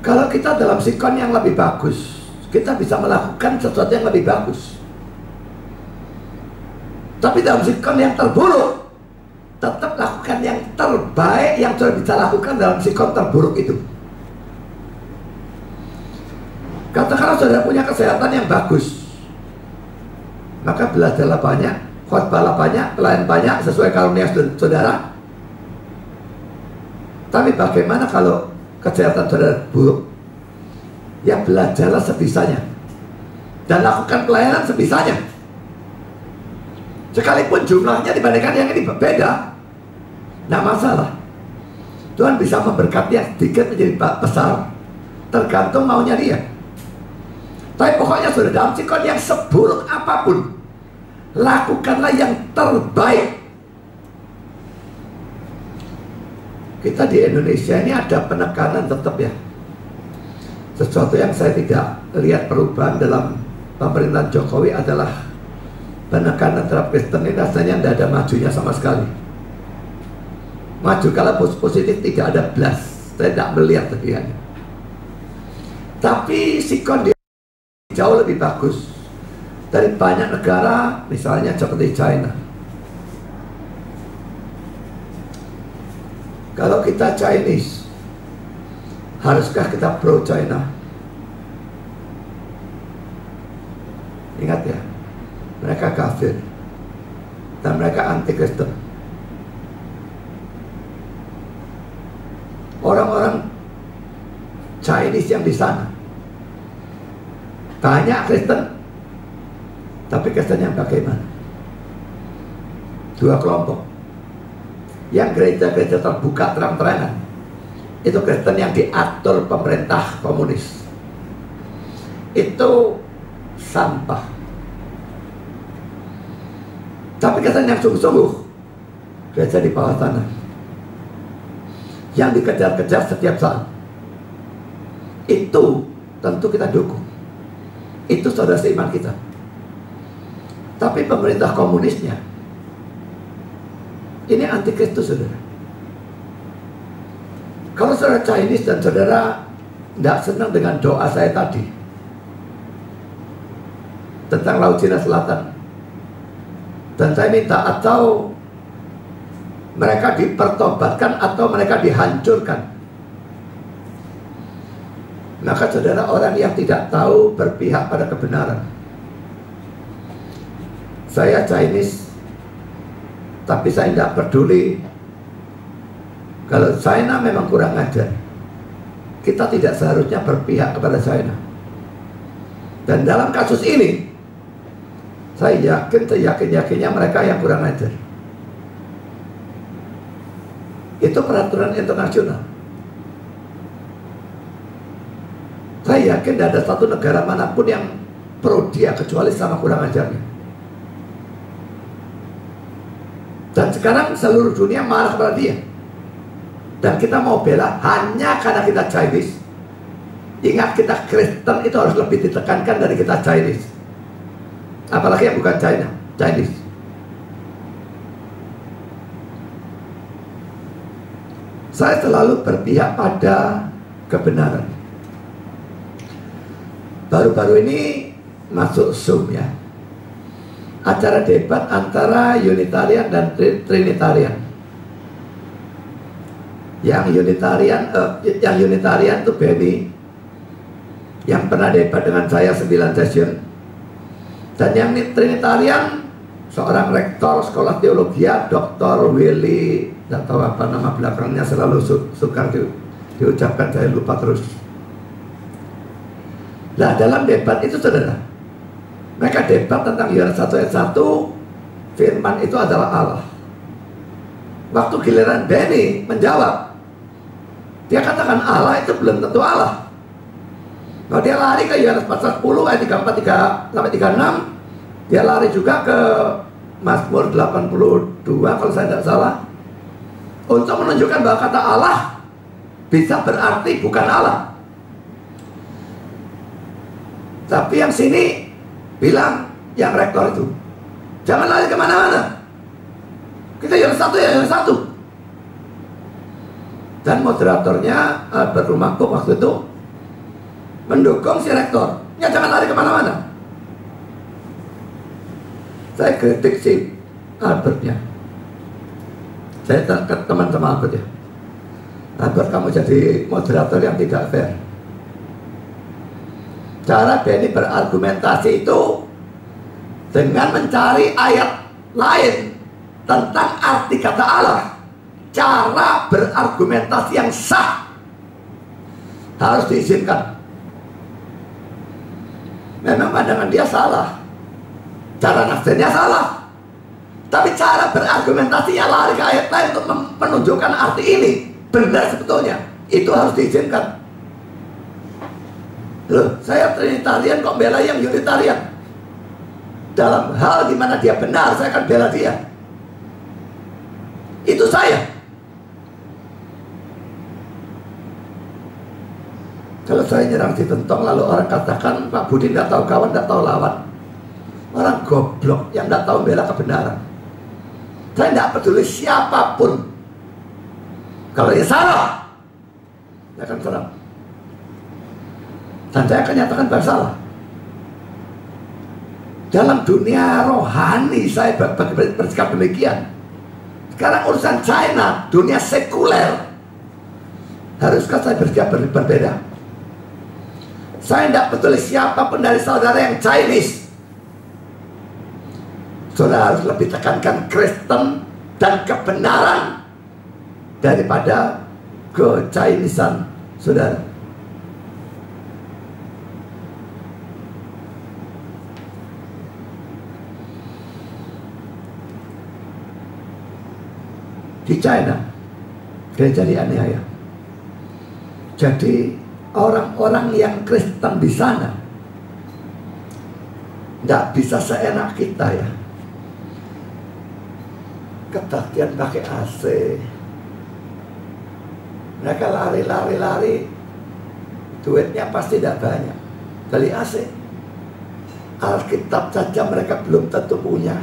Kalau kita dalam sikon yang lebih bagus, kita bisa melakukan sesuatu yang lebih bagus. Tapi dalam sikon yang terburuk, tetap lakukan yang terbaik yang saudara bisa lakukan dalam sikon terburuk itu. Katakanlah saudara punya kesehatan yang bagus, maka belajarlah banyak, khotbahlah banyak, pelayan banyak sesuai karunia saudara. Tapi bagaimana kalau kesehatan saudara buruk? Ya belajarlah sebisanya dan lakukan pelayanan sebisanya. Sekalipun jumlahnya dibandingkan yang ini berbeda, tidak masalah. Tuhan bisa memberkati yang sedikit menjadi besar, tergantung maunya dia. Tapi pokoknya sudah dalam sikon yang seburuk apapun, lakukanlah yang terbaik. Kita di Indonesia ini ada penekanan tetap ya. Sesuatu yang saya tidak lihat perubahan dalam pemerintahan Jokowi adalah penekanan terhadap Kristen ini rasanya tidak ada majunya sama sekali. Maju kalau positif tidak ada belas. Saya tidak melihat bagiannya. Tapi sikon di jauh lebih bagus dari banyak negara, misalnya seperti China. Kalau kita Chinese, haruskah kita pro China? Ingat ya, mereka kafir dan mereka anti Kristen. Orang-orang Chinese yang di sana banyak Kristen, tapi Kristen yang bagaimana? dua kelompok. Yang gereja-gereja terbuka terang-terangan, itu Kristen yang diatur pemerintah komunis. Itu sampah. Tapi Kristen yang sungguh-sungguh, gereja di bawah tanah, yang dikejar-kejar setiap saat, itu tentu kita dukung. Itu saudara seiman kita. Tapi pemerintah komunisnya, ini antikristus, saudara. Kalau saudara Chinese dan saudara tidak senang dengan doa saya tadi tentang Laut Cina Selatan, dan saya minta atau mereka dipertobatkan atau mereka dihancurkan, maka saudara orang yang tidak tahu berpihak pada kebenaran. Saya Chinese, tapi saya tidak peduli kalau China memang kurang ajar. Kita tidak seharusnya berpihak kepada China. Dan dalam kasus ini, saya yakin, seyakin-yakinnya mereka yang kurang ajar. Itu peraturan internasional. Saya yakin tidak ada satu negara manapun yang pro dia kecuali sama kurang ajarnya. Dan sekarang seluruh dunia marah kepada dia. Dan kita mau bela hanya karena kita Chinese. Ingat, kita Kristen itu harus lebih ditekankan dari kita Chinese. Apalagi yang bukan China, Chinese. Saya selalu berpihak pada kebenaran. Baru-baru ini masuk Zoom ya, acara debat antara Unitarian dan Trinitarian. Yang Unitarian itu Benny, yang pernah debat dengan saya 9 session. Dan yang Trinitarian seorang rektor sekolah teologi, Dr. Willy, tidak tahu apa nama belakangnya, selalu sukar diucapkan, saya lupa terus. Nah, dalam debat itu saudara, mereka debat tentang Yohanes 1 ayat 1, firman itu adalah Allah. Waktu giliran Benny menjawab, dia katakan Allah itu belum tentu Allah. Kalau dia lari ke Yohanes pasal 10 ayat 34 sampai 36, dia lari juga ke Mazmur 82 kalau saya tidak salah, untuk menunjukkan bahwa kata Allah bisa berarti bukan Allah. Tapi yang sini bilang, yang rektor itu, jangan lari kemana-mana, kita Yohanes 1 ya Yohanes 1. Dan moderatornya Albert Rumahku waktu itu mendukung si rektor, ya jangan lari kemana-mana. Saya kritik si Albertnya. Saya teman sama Albert ya, Albert, kamu jadi moderator yang tidak fair. Cara Benny berargumentasi itu dengan mencari ayat lain tentang arti kata Allah. Cara berargumentasi yang sah harus diizinkan. Memang pandangan dia salah, cara nafsirnya salah, tapi cara berargumentasinya lari ke ayat lain untuk menunjukkan arti ini benar sebetulnya, itu harus diizinkan. Loh, saya Trinitarian kok bela yang Unitarian? Dalam hal dimana dia benar, saya akan bela dia. Itu saya. Kalau saya nyerang si Tentong, lalu orang katakan Pak Budi tidak tahu kawan, tidak tahu lawan. Orang goblok yang tidak tahu bela kebenaran. Saya tidak peduli siapapun. Kalau dia salah, saya akan serang. Dan saya akan nyatakan bersalah. Dalam dunia rohani saya bersikap demikian. Sekarang urusan China, dunia sekuler, haruskah saya bersikap berbeda? Saya tidak peduli siapapun dari saudara yang Chinese. Saudara harus lebih tekankan Kristen dan kebenaran daripada ke-Chinesean saudara. di China, gereja dianiaya. Jadi orang-orang yang Kristen di sana nggak bisa seenak kita ya. Kebaktian pakai AC, mereka lari, duitnya pasti tidak banyak. Beli AC, Alkitab saja mereka belum tentu punya.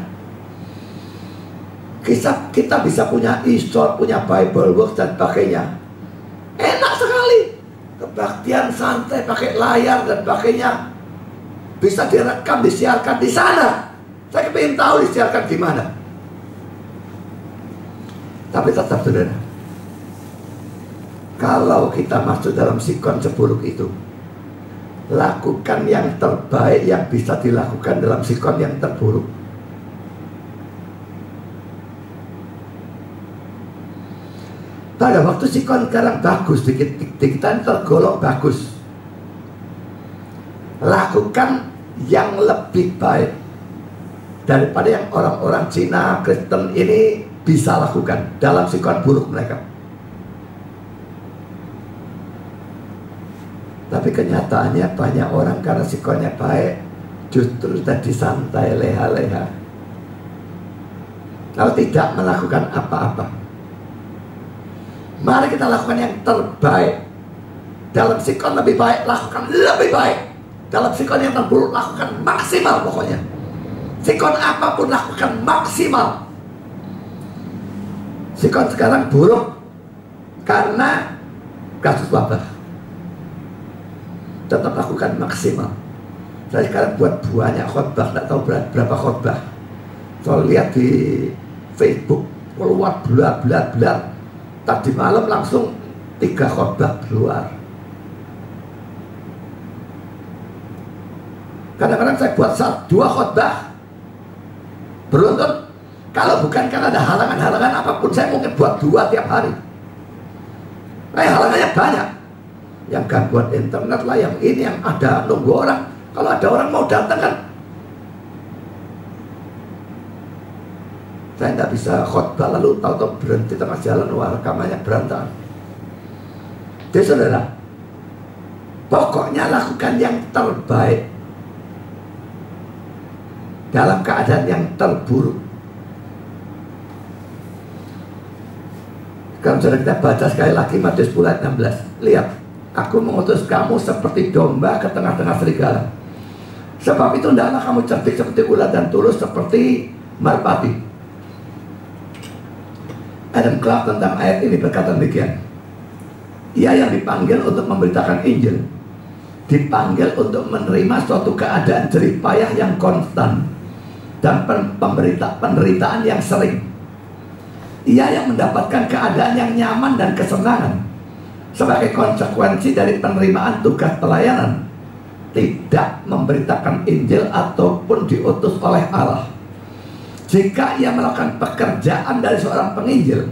Kita bisa punya e-store, punya Bible Works dan sebagainya. Enak sekali. Kebaktian santai pakai layar dan sebagainya. Bisa direkam, disiarkan di sana. Saya ingin tahu disiarkan di mana. Tapi tetap saudara, kalau kita masuk dalam sikon seburuk itu, lakukan yang terbaik yang bisa dilakukan dalam sikon yang terburuk. Pada waktu sikon sekarang bagus, di kita tergolong bagus, lakukan yang lebih baik daripada yang orang-orang Cina Kristen ini bisa lakukan dalam sikon buruk mereka. Tapi kenyataannya banyak orang karena sikonnya baik justru tadi santai, leha-leha, kalau tidak melakukan apa-apa. Mari kita lakukan yang terbaik. Dalam sikon lebih baik, lakukan lebih baik. Dalam sikon yang terburuk, lakukan maksimal pokoknya. Sikon apapun lakukan maksimal. Sikon sekarang buruk karena kasus wabah. Tetap lakukan maksimal. Saya sekarang buat banyak khotbah, tidak tahu berapa khotbah. Saya lihat di Facebook keluar belar. Tadi malam langsung 3 khotbah keluar. Kadang-kadang saya buat 2 khotbah beruntun. Kalau bukan karena ada halangan-halangan apapun, saya mungkin buat 2 tiap hari. Halangannya banyak. Yang gangguan internet lah, yang ini, yang ada nunggu orang. Kalau ada orang mau datang kan, saya tidak bisa khotbah lalu tahu-tahu berhenti tengah jalan, wah rekamannya berantakan. Jadi saudara, pokoknya lakukan yang terbaik dalam keadaan yang terburuk. Sekarang saudara, kita baca sekali lagi Matius 10 ayat 16. Lihat, aku mengutus kamu seperti domba ke tengah-tengah serigala. Sebab itu hendaklah kamu cerdik seperti ular dan tulus seperti merpati. Adam Clarke tentang ayat ini berkata demikian. Ia yang dipanggil untuk memberitakan Injil, dipanggil untuk menerima suatu keadaan jerih payah yang konstan dan penderitaan yang sering. Ia yang mendapatkan keadaan yang nyaman dan kesenangan sebagai konsekuensi dari penerimaan tugas pelayanan, tidak memberitakan Injil ataupun diutus oleh Allah. Jika ia melakukan pekerjaan dari seorang penginjil,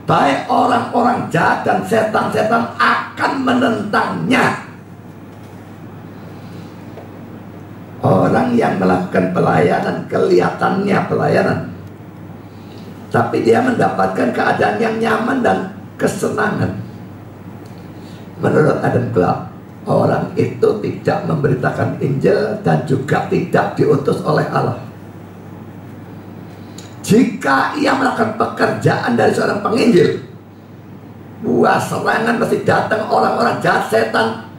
baik orang-orang jahat dan setan-setan akan menentangnya. Orang yang melakukan pelayanan, kelihatannya pelayanan, tapi dia mendapatkan keadaan yang nyaman dan kesenangan. Menurut Adam Clarke, orang itu tidak memberitakan Injil dan juga tidak diutus oleh Allah. Jika ia melakukan pekerjaan dari seorang penginjil, wah serangan mesti datang orang-orang jahat, setan.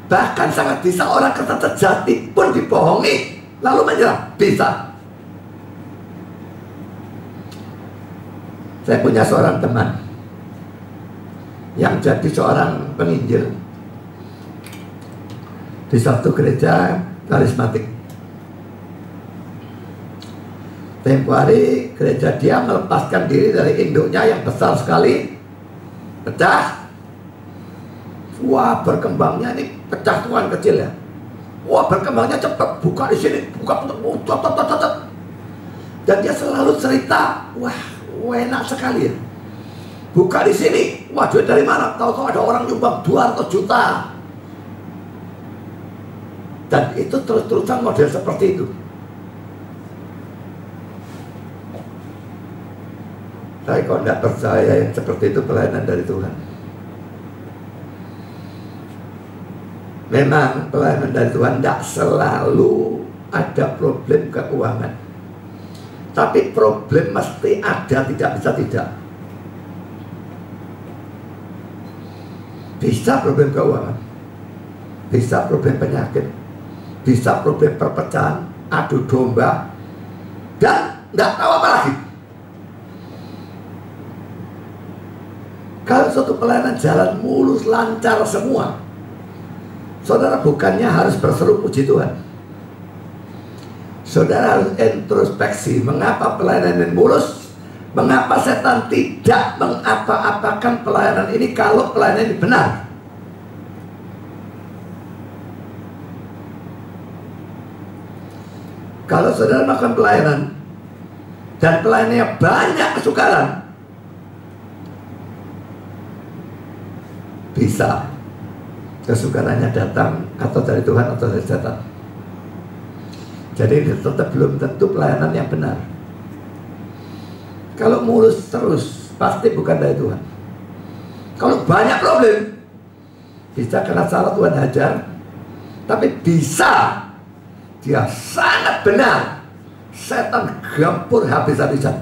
Bahkan sangat bisa orang kata sejati pun dibohongi lalu menyerah, bisa. Saya punya seorang teman yang jadi seorang penginjil di satu gereja karismatik. Tempo hari gereja dia melepaskan diri dari induknya yang besar sekali, pecah. Wah, berkembangnya ini pecah tuan kecil ya. Wah, berkembangnya cepat, buka di sini, buka, dan dia selalu cerita, wah, enak sekali ya. Buka di sini, wah duit dari mana? Tahu-tahu ada orang nyumbang 200 juta. Dan itu terus-terusan model seperti itu. Tapi kalau tidak percaya yang seperti itu pelayanan dari Tuhan. Memang pelayanan dari Tuhan tidak selalu ada problem keuangan, tapi problem mesti ada, tidak bisa tidak. Bisa problem keuangan, bisa problem penyakit, bisa problem perpecahan, adu domba, dan tidak tahu apa lagi. Kalau suatu pelayanan jalan mulus, lancar semua, saudara bukannya harus berseru puji Tuhan. Saudara harus introspeksi, mengapa pelayanan ini mulus? Mengapa setan tidak mengapa-apakan pelayanan ini kalau pelayanan ini benar? Kalau saudara melakukan pelayanan dan pelayanannya banyak kesukaran, bisa kesukarannya datang atau dari Tuhan atau dari setan. Jadi tetap belum tentu pelayanan yang benar. Kalau mulus terus, pasti bukan dari Tuhan. Kalau banyak problem, bisa kena salah Tuhan hajar, tapi bisa dia sangat benar, setan gempur habis-habisan.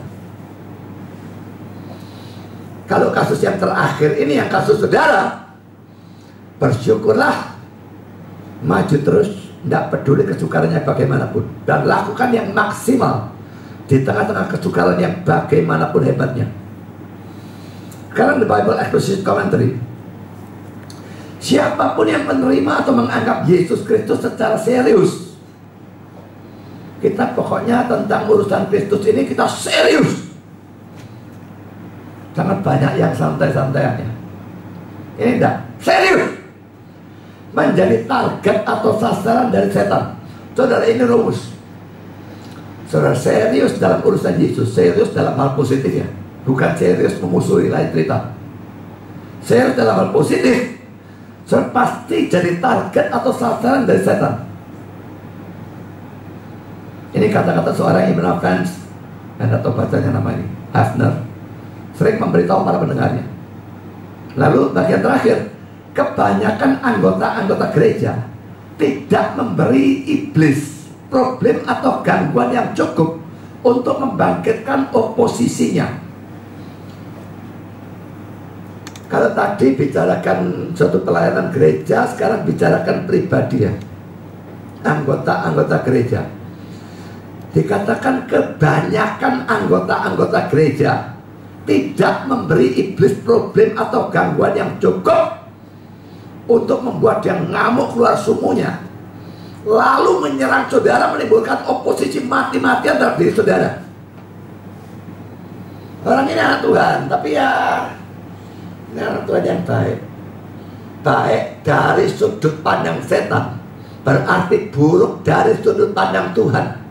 Kalau kasus yang terakhir ini, yang kasus saudara, bersyukurlah, maju terus, tidak peduli kesukarannya bagaimanapun, dan lakukan yang maksimal di tengah-tengah kesukaran yang bagaimanapun hebatnya. Sekarang The Bible Exposition Commentary, siapapun yang menerima atau menganggap Yesus Kristus secara serius, kita pokoknya tentang urusan Kristus ini kita serius. Jangan banyak yang santai-santainya. Ini enggak serius, menjadi target atau sasaran dari setan. Saudara, ini rumus. Saudara serius dalam urusan Yesus, serius dalam hal positif ya, bukan serius memusuhi, lain cerita. Serius dalam hal positif, saudara pasti jadi target atau sasaran dari setan. Ini kata-kata seorang Ibn Fans, Anda tahu bacanya nama ini, Hafner, sering memberitahu para pendengarnya. Lalu bagian terakhir, kebanyakan anggota-anggota gereja tidak memberi iblis problem atau gangguan yang cukup untuk membangkitkan oposisinya. Kalau tadi bicarakan suatu pelayanan gereja, sekarang bicarakan pribadi ya, anggota-anggota gereja. Dikatakan kebanyakan anggota-anggota gereja tidak memberi iblis problem atau gangguan yang cukup untuk membuat dia ngamuk keluar sumunya, lalu menyerang saudara, menimbulkan oposisi mati-matian dalam diri saudara. Orang ini anak Tuhan, tapi ya ini anak Tuhan yang baik. Baik dari sudut pandang setan, berarti buruk dari sudut pandang Tuhan.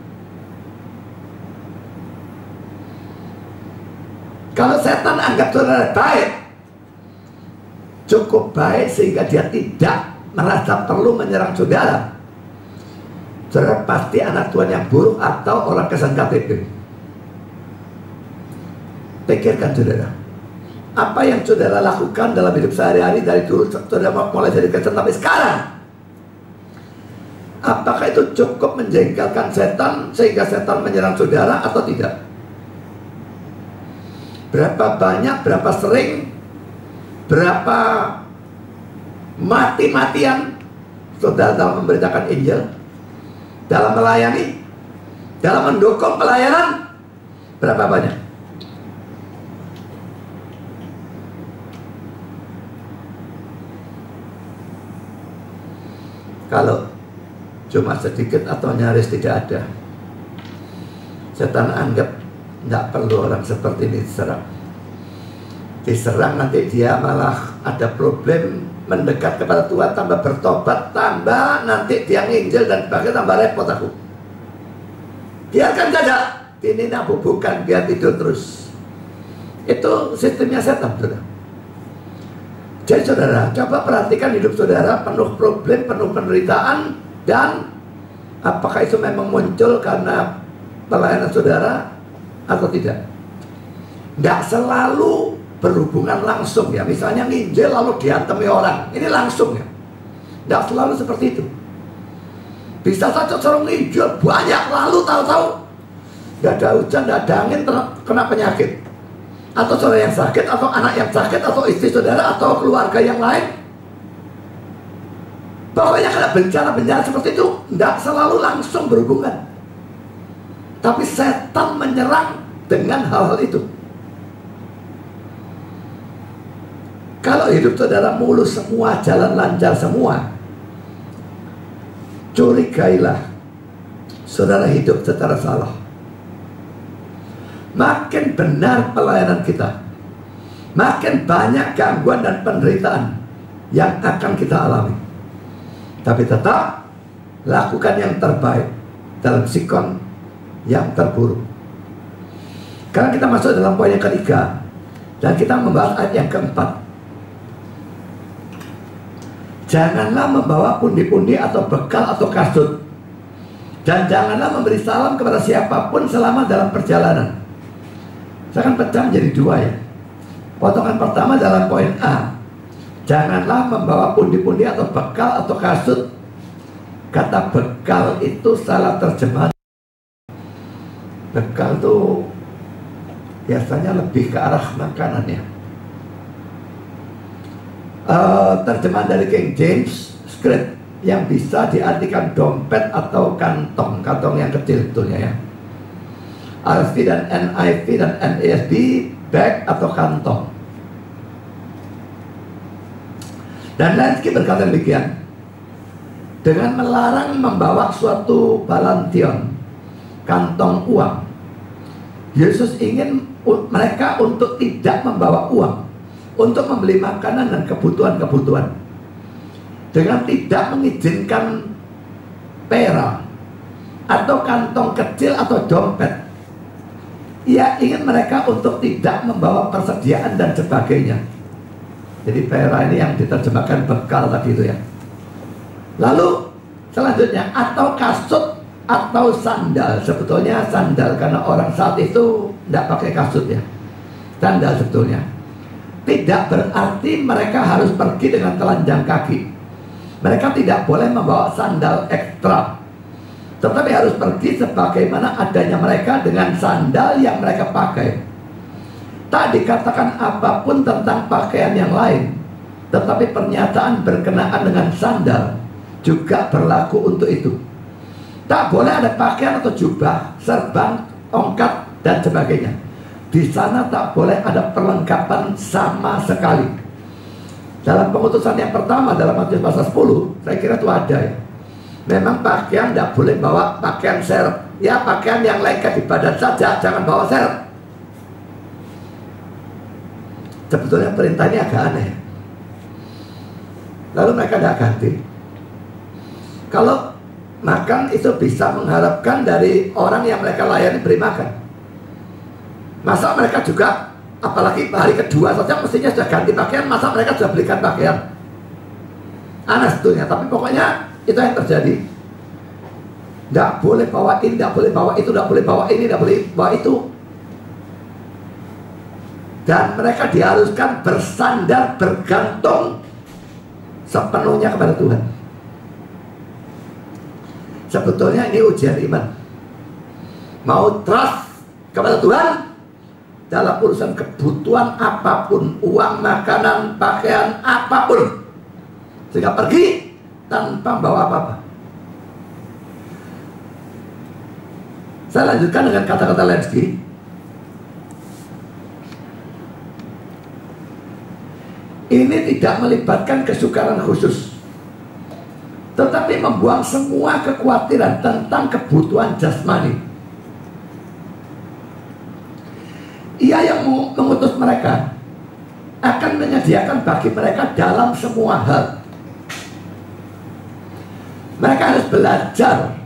Kalau setan anggap saudara baik, cukup baik sehingga dia tidak merasa perlu menyerang saudara, saudara pasti anak Tuhan yang buruk atau orang kesan KTP. Pikirkan saudara, apa yang saudara lakukan dalam hidup sehari-hari dari dulu saudara mulai jadi Kristen sampai sekarang. Apakah itu cukup menjengkelkan setan sehingga setan menyerang saudara atau tidak? Berapa banyak, berapa sering, berapa mati-matian saudara dalam memberitakan Injil, dalam melayani, dalam mendukung pelayanan, berapa banyak? Kalau cuma sedikit atau nyaris tidak ada, setan anggap tidak perlu orang seperti ini diserang. Diserang nanti dia malah ada problem, mendekat kepada Tuhan, tambah bertobat, tambah nanti dia nginjil dan sebagainya, tambah repot aku. Biarkan saja, ini bukan biar tidur terus. Itu sistemnya setan, saudara. Jadi saudara, coba perhatikan hidup saudara, penuh problem, penuh penderitaan, dan apakah itu memang muncul karena pelayanan saudara atau tidak? Tidak selalu berhubungan langsung ya. Misalnya nginjil lalu diantemi orang, ini langsung ya. Tidak selalu seperti itu. Bisa saja seorang nginjil banyak lalu tahu-tahu tidak ada hujan, tidak ada angin, kena penyakit. Atau saudara yang sakit, atau anak yang sakit, atau istri saudara, atau keluarga yang lain. Pokoknya kena bencana-bencana seperti itu tidak selalu langsung berhubungan. Tapi setan menyerang dengan hal-hal itu. Kalau hidup saudara mulus semua, jalan lancar semua, curigailah saudara hidup secara salah. Makin benar pelayanan kita, makin banyak gangguan dan penderitaan yang akan kita alami. Tapi tetap lakukan yang terbaik dalam sikon yang terburuk. Karena kita masuk dalam poin yang ketiga, dan kita membahas ayat yang keempat. Janganlah membawa pundi-pundi atau bekal atau kasut, dan janganlah memberi salam kepada siapapun selama dalam perjalanan. Saya akan pecah menjadi dua ya. Potongan pertama dalam poin A, janganlah membawa pundi-pundi atau bekal atau kasut. Kata bekal itu salah terjemahan. Bekal itu biasanya lebih ke arah makanan ya. Terjemahan dari King James Script yang bisa diartikan dompet atau kantong yang kecil betulnya ya. RSV dan NIV dan NASB bag atau kantong. Dan Lansky berkata demikian, dengan melarang membawa suatu balantion, kantong uang, Yesus ingin mereka untuk tidak membawa uang untuk membeli makanan dan kebutuhan-kebutuhan, dengan tidak mengizinkan pera atau kantong kecil atau dompet. Ia ingin mereka untuk tidak membawa persediaan dan sebagainya. Jadi pera ini yang diterjemahkan bekal tadi itu ya. Lalu selanjutnya, atau kasut atau sandal. Sebetulnya sandal, karena orang saat itu tidak pakai kasut ya. Sandal sebetulnya. Tidak berarti mereka harus pergi dengan telanjang kaki. Mereka tidak boleh membawa sandal ekstra, tetapi harus pergi sebagaimana adanya mereka dengan sandal yang mereka pakai. Tak dikatakan apapun tentang pakaian yang lain, tetapi pernyataan berkenaan dengan sandal juga berlaku untuk itu. Tak boleh ada pakaian atau jubah, serban, tongkat, dan sebagainya. Di sana tak boleh ada perlengkapan sama sekali. Dalam pengutusan yang pertama, dalam Matius pasal 10, saya kira itu ada ya. Memang pakaian tidak boleh bawa pakaian seret. Ya, pakaian yang lengket di badan saja, jangan bawa seret. Sebetulnya perintah ini agak aneh. Lalu mereka tidak ganti. Kalau makan itu bisa mengharapkan dari orang yang mereka layani beri makan. Masa mereka juga, apalagi hari kedua saja mestinya sudah ganti pakaian, masa mereka sudah belikan pakaian? Aneh sebetulnya, tapi pokoknya itu yang terjadi. Tidak boleh bawa ini, tidak boleh bawa itu, tidak boleh bawa ini, tidak boleh bawa itu. Dan mereka diharuskan bersandar, bergantung sepenuhnya kepada Tuhan. Sebetulnya ini ujian iman. Mau trust kepada Tuhan dalam urusan kebutuhan apapun, uang, makanan, pakaian, apapun, sehingga pergi tanpa bawa apa-apa. Saya lanjutkan dengan kata-kata Lansky. Ini tidak melibatkan kesukaran khusus, tetapi membuang semua kekhawatiran tentang kebutuhan jasmani. Ia yang mengutus mereka akan menyediakan bagi mereka dalam semua hal. Mereka harus belajar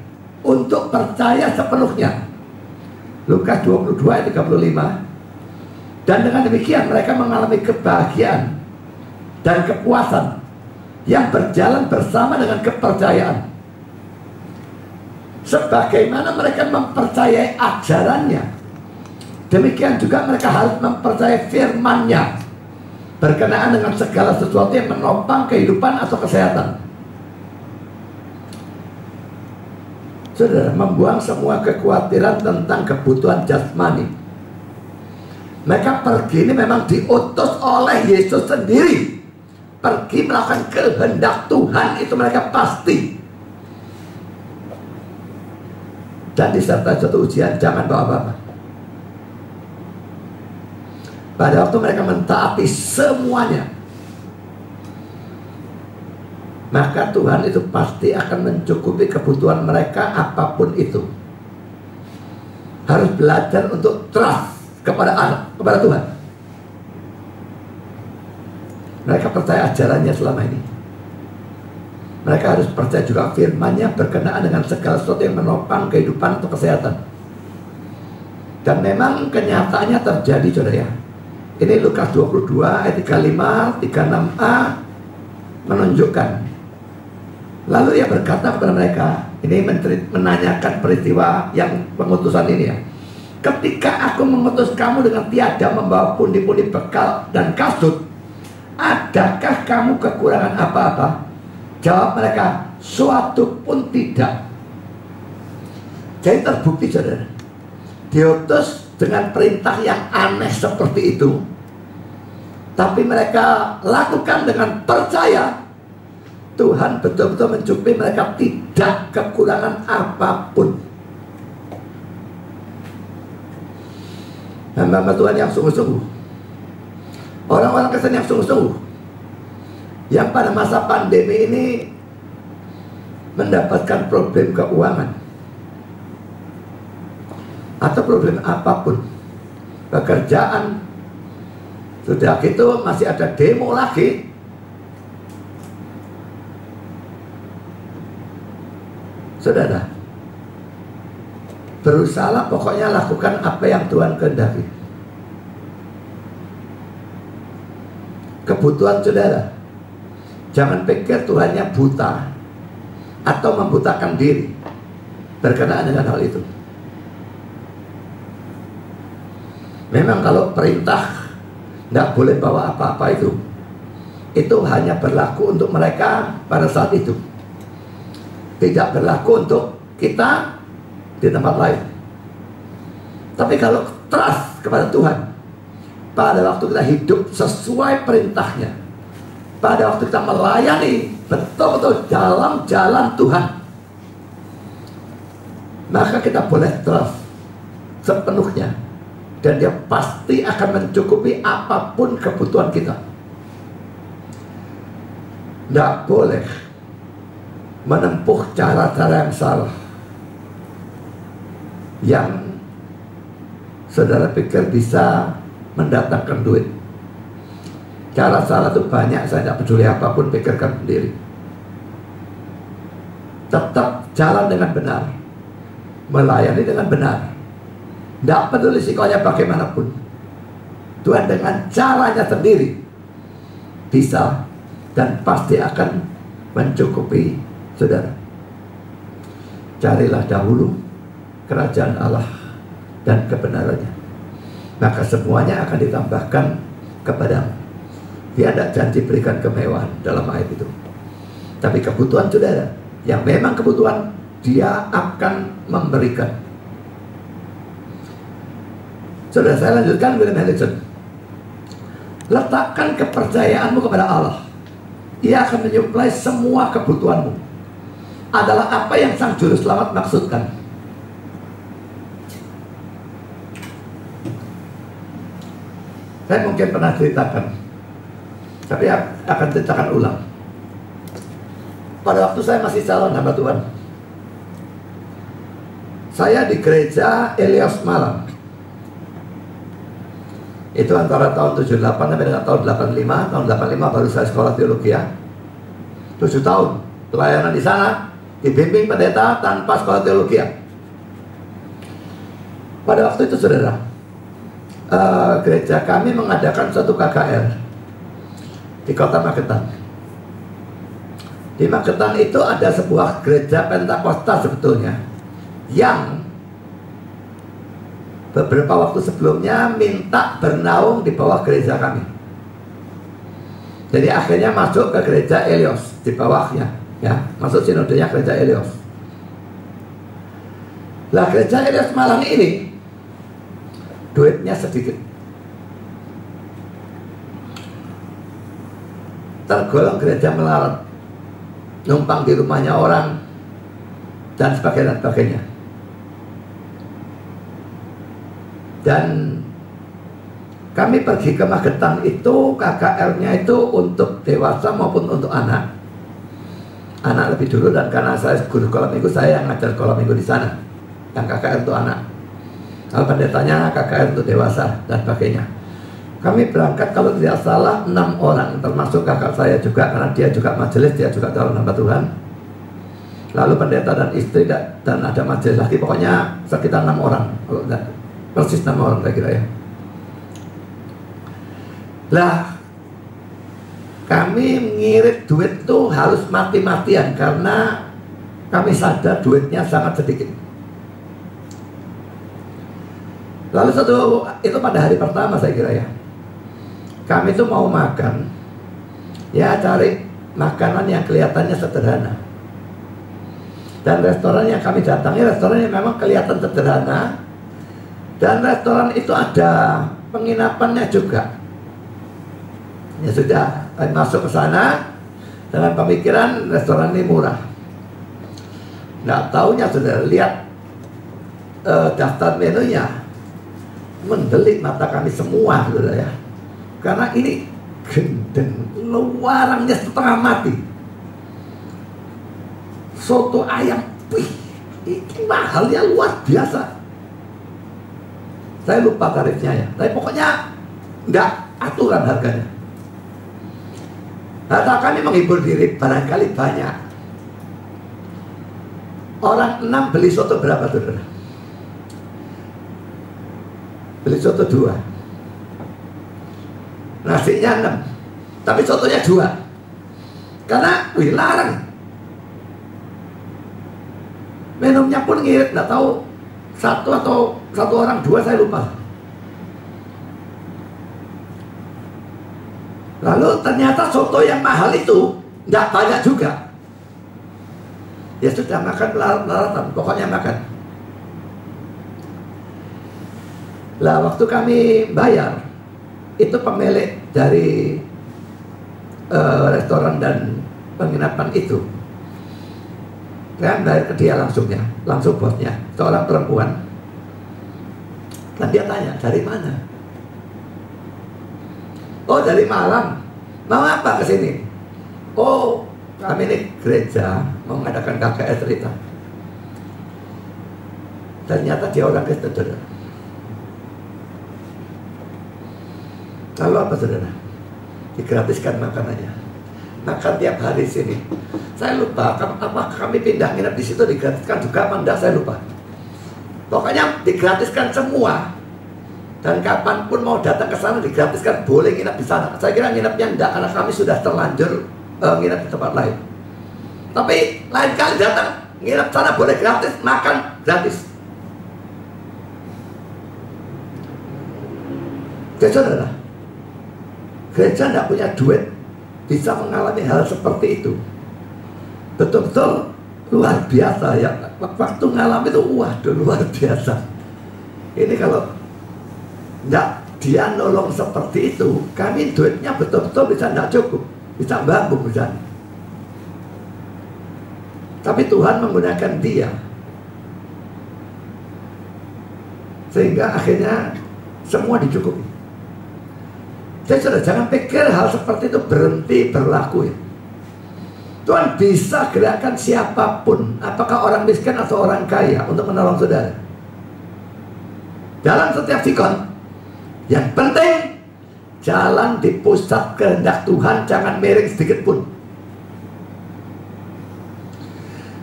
untuk percaya sepenuhnya. Lukas 22 ayat 35. Dan dengan demikian mereka mengalami kebahagiaan dan kepuasan yang berjalan bersama dengan kepercayaan. Sebagaimana mereka mempercayai ajarannya, Demikian juga mereka harus mempercayai firman-Nya berkenaan dengan segala sesuatu yang menopang kehidupan atau kesehatan. Saudara, membuang semua kekhawatiran tentang kebutuhan jasmani. Mereka pergi ini memang diutus oleh Yesus sendiri. Pergi melakukan kehendak Tuhan, itu mereka pasti. Dan disertai suatu ujian, jangan bawa apa-apa. Pada waktu mereka mentaati semuanya, maka Tuhan itu pasti akan mencukupi kebutuhan mereka apapun itu. Harus belajar untuk trust kepada Tuhan. Mereka percaya ajarannya selama ini. Mereka harus percaya juga firman-Nya berkenaan dengan segala sesuatu yang menopang kehidupan atau kesehatan. Dan memang kenyataannya terjadi, saudara ya. Ini Lukas 22 ayat 35, 36a menunjukkan. Lalu ia berkata kepada mereka, ini menanyakan peristiwa yang pengutusan ini ya. Ketika aku mengutus kamu dengan tiada membawa pundi-pundi bekal dan kasut, adakah kamu kekurangan apa-apa? Jawab mereka, suatu pun tidak. Jadi terbukti, saudara, diutus dengan perintah yang aneh seperti itu, tapi mereka lakukan dengan percaya. Tuhan betul-betul mencukupi mereka, tidak kekurangan apapun. Hamba Tuhan yang sungguh-sungguh, orang-orang Kristen yang sungguh-sungguh, yang pada masa pandemi ini mendapatkan problem keuangan atau problem apapun, pekerjaan, sudah gitu masih ada demo lagi. Saudara, berusaha pokoknya lakukan apa yang Tuhan kehendaki. Kebutuhan saudara, jangan pikir Tuhannya buta atau membutakan diri berkenaan dengan hal itu. Memang kalau perintah nggak boleh bawa apa-apa itu hanya berlaku untuk mereka pada saat itu, tidak berlaku untuk kita di tempat lain. Tapi kalau trust kepada Tuhan, pada waktu kita hidup sesuai perintahnya, pada waktu kita melayani betul-betul dalam jalan Tuhan, maka kita boleh trust sepenuhnya, dan Dia pasti akan mencukupi apapun kebutuhan kita. Tidak boleh menempuh cara-cara yang salah, yang saudara pikir bisa mendatangkan duit. Cara salah itu banyak, saya tidak peduli apapun, pikirkan sendiri. Tetap jalan dengan benar, melayani dengan benar, tidak peduli risikonya bagaimanapun. Tuhan dengan caranya sendiri bisa dan pasti akan mencukupi saudara. Carilah dahulu kerajaan Allah dan kebenarannya, maka semuanya akan ditambahkan kepadamu. Dia tidak janji berikan kemewahan dalam ayat itu, tapi kebutuhan saudara, yang memang kebutuhan, Dia akan memberikan. Saudara, saya lanjutkan William Hellickson. Letakkan kepercayaanmu kepada Allah, Ia akan menyuplai semua kebutuhanmu. Adalah apa yang Sang Juru Selamat maksudkan. Saya mungkin pernah ceritakan, tapi akan ceritakan ulang. Pada waktu saya masih calon hamba Tuhan, saya di gereja Elios Malang. Itu antara tahun 78 sampai dengan tahun 85. Tahun 85 baru saya sekolah teologi ya. 7 tahun pelayanan di sana, dibimbing pendeta tanpa sekolah teologi ya. Pada waktu itu saudara, gereja kami mengadakan suatu KKR di kota Magetan. Di Magetan itu ada sebuah gereja Pentakosta sebetulnya, yang beberapa waktu sebelumnya minta bernaung di bawah gereja kami. Jadi akhirnya masuk ke gereja Elios di bawahnya, ya, masuk sinodenya gereja Elios. Lah gereja Elios Malang ini duitnya sedikit, tergolong gereja melarat, numpang di rumahnya orang dan sebagainya. Dan kami pergi ke Magetan itu, KKR-nya itu untuk dewasa maupun untuk anak. Anak lebih dulu, dan karena saya guru sekolah minggu, saya yang ngajar sekolah minggu di sana. Yang KKR untuk anak. Kalau pendetanya KKR untuk dewasa dan sebagainya. Kami berangkat kalau tidak salah 6 orang, termasuk kakak saya juga, karena dia juga majelis, dia juga calon hamba Tuhan. Lalu pendeta dan istri dan ada majelis lagi, pokoknya sekitar 6 orang. Kalau persis 6 orang saya kira ya. Lah kami ngirit duit tuh harus mati-matian karena kami sadar duitnya sangat sedikit. Lalu itu pada hari pertama saya kira ya, kami tuh mau makan, ya cari makanan yang kelihatannya sederhana. Dan restoran yang kami datangi, restoran yang memang kelihatan sederhana. Dan restoran itu ada penginapannya juga. Ya sudah, kami masuk ke sana dengan pemikiran restoran ini murah. Nggak taunya sudah lihat daftar menunya, mendelik mata kami semua, sudah ya. Karena ini gendeng, luarangnya setengah mati. Soto ayam, wih, ini mahalnya luar biasa. Saya lupa tarifnya ya, tapi pokoknya nggak aturan harganya. Nah, kami menghibur diri, barangkali banyak. Orang 6 beli soto berapa, saudara? Beli soto 2. Nasinya 6, tapi sotonya 2. Karena, wih, larang. Minumnya pun ngirit, nggak tahu 1 atau 1 orang 2, saya lupa. Lalu ternyata soto yang mahal itu nggak banyak juga. Ya sudah, makan melarat-melaratan, pokoknya makan. Lah waktu kami bayar, itu pemilik dari restoran dan penginapan itu, saya bayar ke dia langsung bosnya, seorang perempuan. Dan dia tanya, dari mana? Oh, dari Malang. Mau apa ke sini? Oh, kami ini gereja mau mengadakan KKR cerita. Ternyata dia orang Kristen, saudara. Lalu apa, saudara? Digratiskan makanannya. Makan tiap hari sini. Saya lupa, apa kami pindah nginep di situ digratiskan juga apa enggak, saya lupa. Pokoknya digratiskan semua. Dan kapanpun mau datang ke sana digratiskan, boleh nginep di sana. Saya kira nginepnya enggak, karena kami sudah terlanjur nginep di tempat lain. Tapi lain kali datang, nginep sana boleh gratis, makan gratis. Jadi saudara, gereja tidak punya duit bisa mengalami hal seperti itu. Betul-betul luar biasa ya. Waktu ngalami itu, waduh, luar biasa. Ini kalau enggak dia nolong seperti itu, kami duitnya betul-betul bisa enggak cukup, bisa bambung misalnya. Tapi Tuhan menggunakan dia, sehingga akhirnya semua dicukupi. Jadi saudara, jangan pikir hal seperti itu berhenti berlaku ya. Tuhan bisa gerakan siapapun, apakah orang miskin atau orang kaya, untuk menolong saudara. Dalam setiap sikon, yang penting jalan di pusat kehendak Tuhan, jangan miring sedikit pun.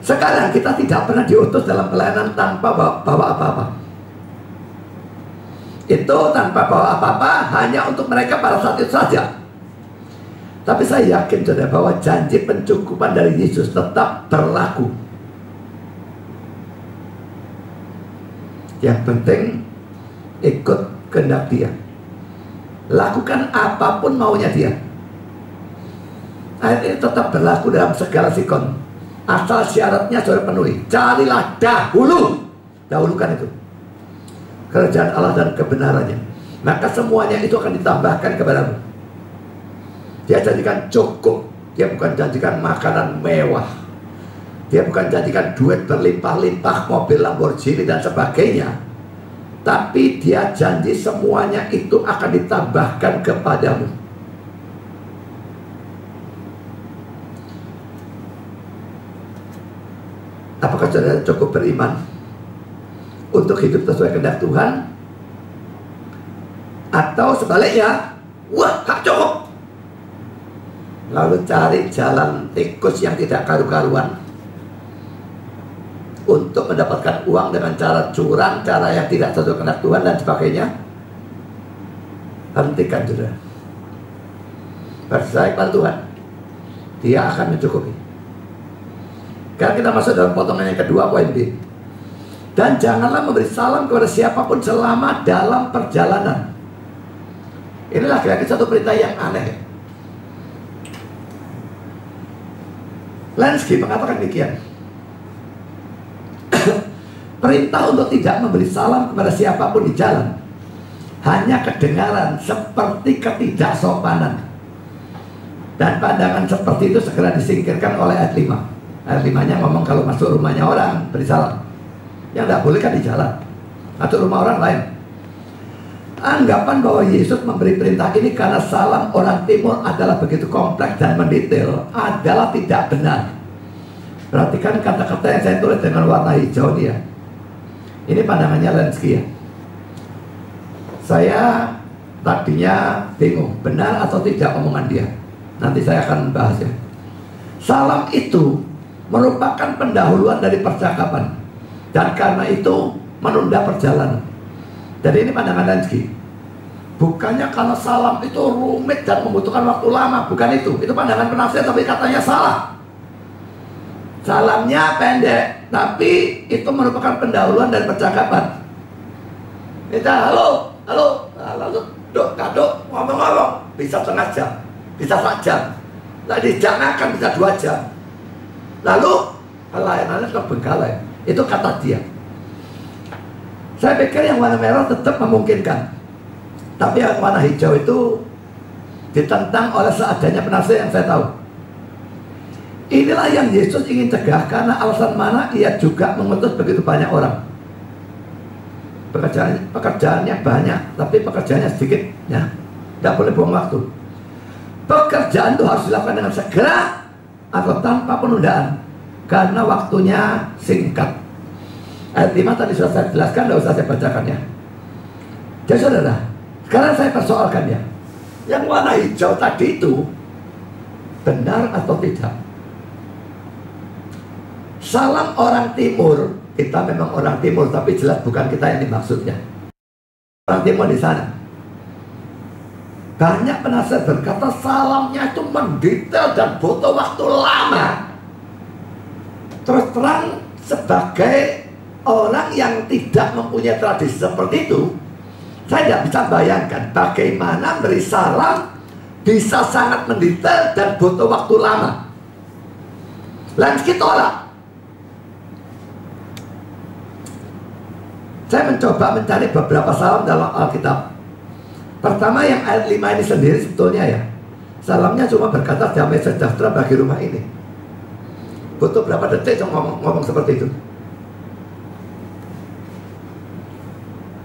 Sekarang kita tidak pernah diutus dalam pelayanan tanpa bawa apa-apa. Itu tanpa bawa apa-apa, hanya untuk mereka pada saat itu saja. Tapi saya yakin saudara bahwa janji pencukupan dari Yesus tetap berlaku. Yang penting ikut kehendak dia. Lakukan apapun maunya dia. Ayat ini tetap berlaku dalam segala sikon, asal syaratnya sudah penuhi. Carilah dahulukan itu kerajaan Allah dan kebenarannya, maka semuanya itu akan ditambahkan kepadamu. Dia janjikan cukup. Dia bukan janjikan makanan mewah. Dia bukan janjikan duit berlimpah-limpah, mobil Lamborghini dan sebagainya. Tapi dia janji semuanya itu akan ditambahkan kepadamu. Apakah saudara cukup beriman untuk hidup sesuai kehendak Tuhan? Atau sebaliknya, wah gak cukup, lalu cari jalan tikus yang tidak karu-karuan untuk mendapatkan uang dengan cara curang, cara yang tidak sesuai kehendak Tuhan dan sebagainya. Hentikan saudara. Percaya kepada Tuhan, dia akan mencukupi. Sekarang kita masuk dalam potongan yang kedua, poin B. Dan janganlah memberi salam kepada siapapun selama dalam perjalanan. Inilah kira-kira satu perintah yang aneh. Lenski mengatakan demikian. Perintah untuk tidak memberi salam kepada siapapun di jalan hanya kedengaran seperti ketidaksopanan, dan pandangan seperti itu segera disingkirkan oleh ayat 5. Ayat 5-nya ngomong kalau masuk rumahnya orang beri salam. Yang tidak boleh kan di jalan, masuk rumah orang lain. Anggapan bahwa Yesus memberi perintah ini karena salam orang timur adalah begitu kompleks dan mendetail adalah tidak benar. Perhatikan kata-kata yang saya tulis dengan warna hijau ini ya. Ini pandangannya Lenski ya. Saya tadinya bingung benar atau tidak omongan dia. Nanti saya akan bahas ya. Salam itu merupakan pendahuluan dari percakapan, dan karena itu menunda perjalanan. Jadi ini pandangan Lenski. Bukannya karena salam itu rumit dan membutuhkan waktu lama, bukan itu. Itu pandangan penafsir, tapi katanya salah. Salamnya pendek, tapi itu merupakan pendahuluan dari percakapan. Kita halo, lalu kado ngomong-ngomong bisa setengah jam, bisa 4 jam. Tadi jam akan bisa 2 jam. Lalu pelayanannya terbengkalai. Itu kata dia. Saya pikir yang warna merah tetap memungkinkan, tapi yang warna hijau itu ditentang oleh seadanya penafsir yang saya tahu. Inilah yang Yesus ingin cegah, karena alasan mana ia juga mengutus begitu banyak orang. Pekerjaannya banyak, tapi pekerjaannya sedikit ya. Tidak boleh buang waktu. Pekerjaan itu harus dilakukan dengan segera atau tanpa penundaan, karena waktunya singkat. Ayat 5 tadi sudah saya jelaskan, tidak usah saya bacakan ya. Jadi saudara, sekarang saya persoalkan ya, yang warna hijau tadi itu benar atau tidak? Salam orang timur, kita memang orang timur, tapi jelas bukan kita yang dimaksudnya. Orang timur di sana. Banyak penafsir berkata salamnya itu mendetail dan butuh waktu lama. Terus terang, sebagai orang yang tidak mempunyai tradisi seperti itu, saya tidak bisa bayangkan bagaimana beri salam bisa sangat mendetail dan butuh waktu lama. Lenski tolak. Saya mencoba mencari beberapa salam dalam Alkitab. Pertama yang ayat 5 ini sendiri sebetulnya ya, salamnya cuma berkata damai sejahtera bagi rumah ini. Butuh berapa detik ngomong seperti itu.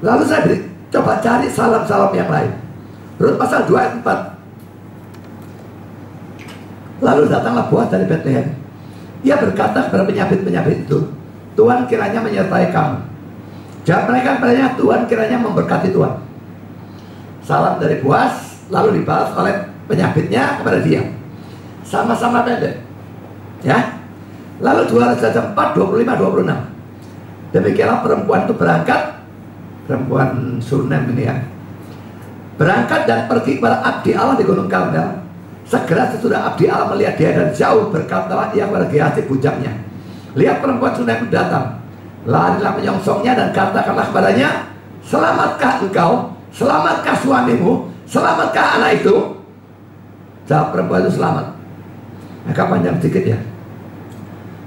Lalu saya coba cari salam-salam yang lain. Rut pasal 2 ayat 4. Lalu datanglah Boaz dari Betlehem. Ia berkata kepada penyabit-penyabit itu, Tuhan kiranya menyertai kamu. Jawab mereka kepadanya, Tuhan kiranya memberkati Tuhan. Salam dari Boaz lalu dibalas oleh penyabitnya kepada dia. Sama-sama pendek ya. Lalu 2 Raja 4, 25-26. Demikianlah perempuan itu berangkat, perempuan Sunem ini ya, berangkat dan pergi kepada abdi Allah di Gunung Karmel. Segera sesudah abdi Allah melihat dia dari jauh, berkatalah ia kepada Gehazi bujangnya, lihat perempuan Sunem itu datang. Larilah menyongsongnya dan katakanlah kepadanya, Selamatkah engkau? Selamatkah suamimu? Selamatkah anak itu? Jawab perempuan itu selamat. Agak panjang sedikit ya,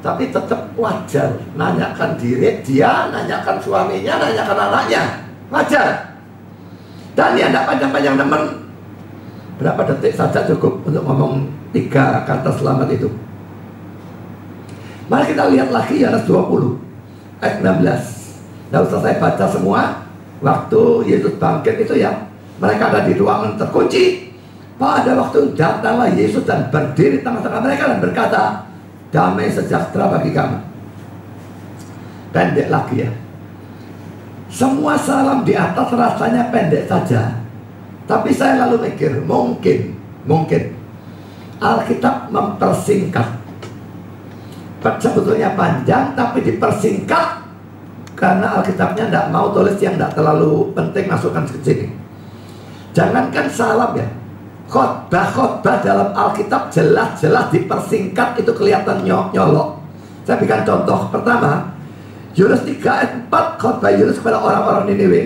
tapi tetap wajar nanyakan diri dia, nanyakan suaminya, nanyakan anaknya. Wajar. Dan ya tidak panjang-panjang teman. Berapa detik saja cukup untuk ngomong 3 kata selamat itu. Mari kita lihat lagi Yohanes 20 ayat 16. Tidak usah saya baca semua. Waktu Yesus bangkit itu ya, mereka ada di ruangan terkunci. Pada waktu datanglah Yesus dan berdiri tengah-tengah mereka dan berkata, damai sejahtera bagi kamu. Pendek lagi ya. Semua salam di atas rasanya pendek saja. Tapi saya lalu mikir, mungkin Alkitab mempersingkat. Sebetulnya panjang tapi dipersingkat karena Alkitabnya tidak mau tulis yang tidak terlalu penting, masukkan ke sini. Jangankan salam ya, khotbah dalam Alkitab jelas-jelas dipersingkat, itu kelihatan nyolok. Saya berikan contoh pertama, Yohanes 3 ayat 4, khotbah Yohanes kepada orang-orang Niniwe.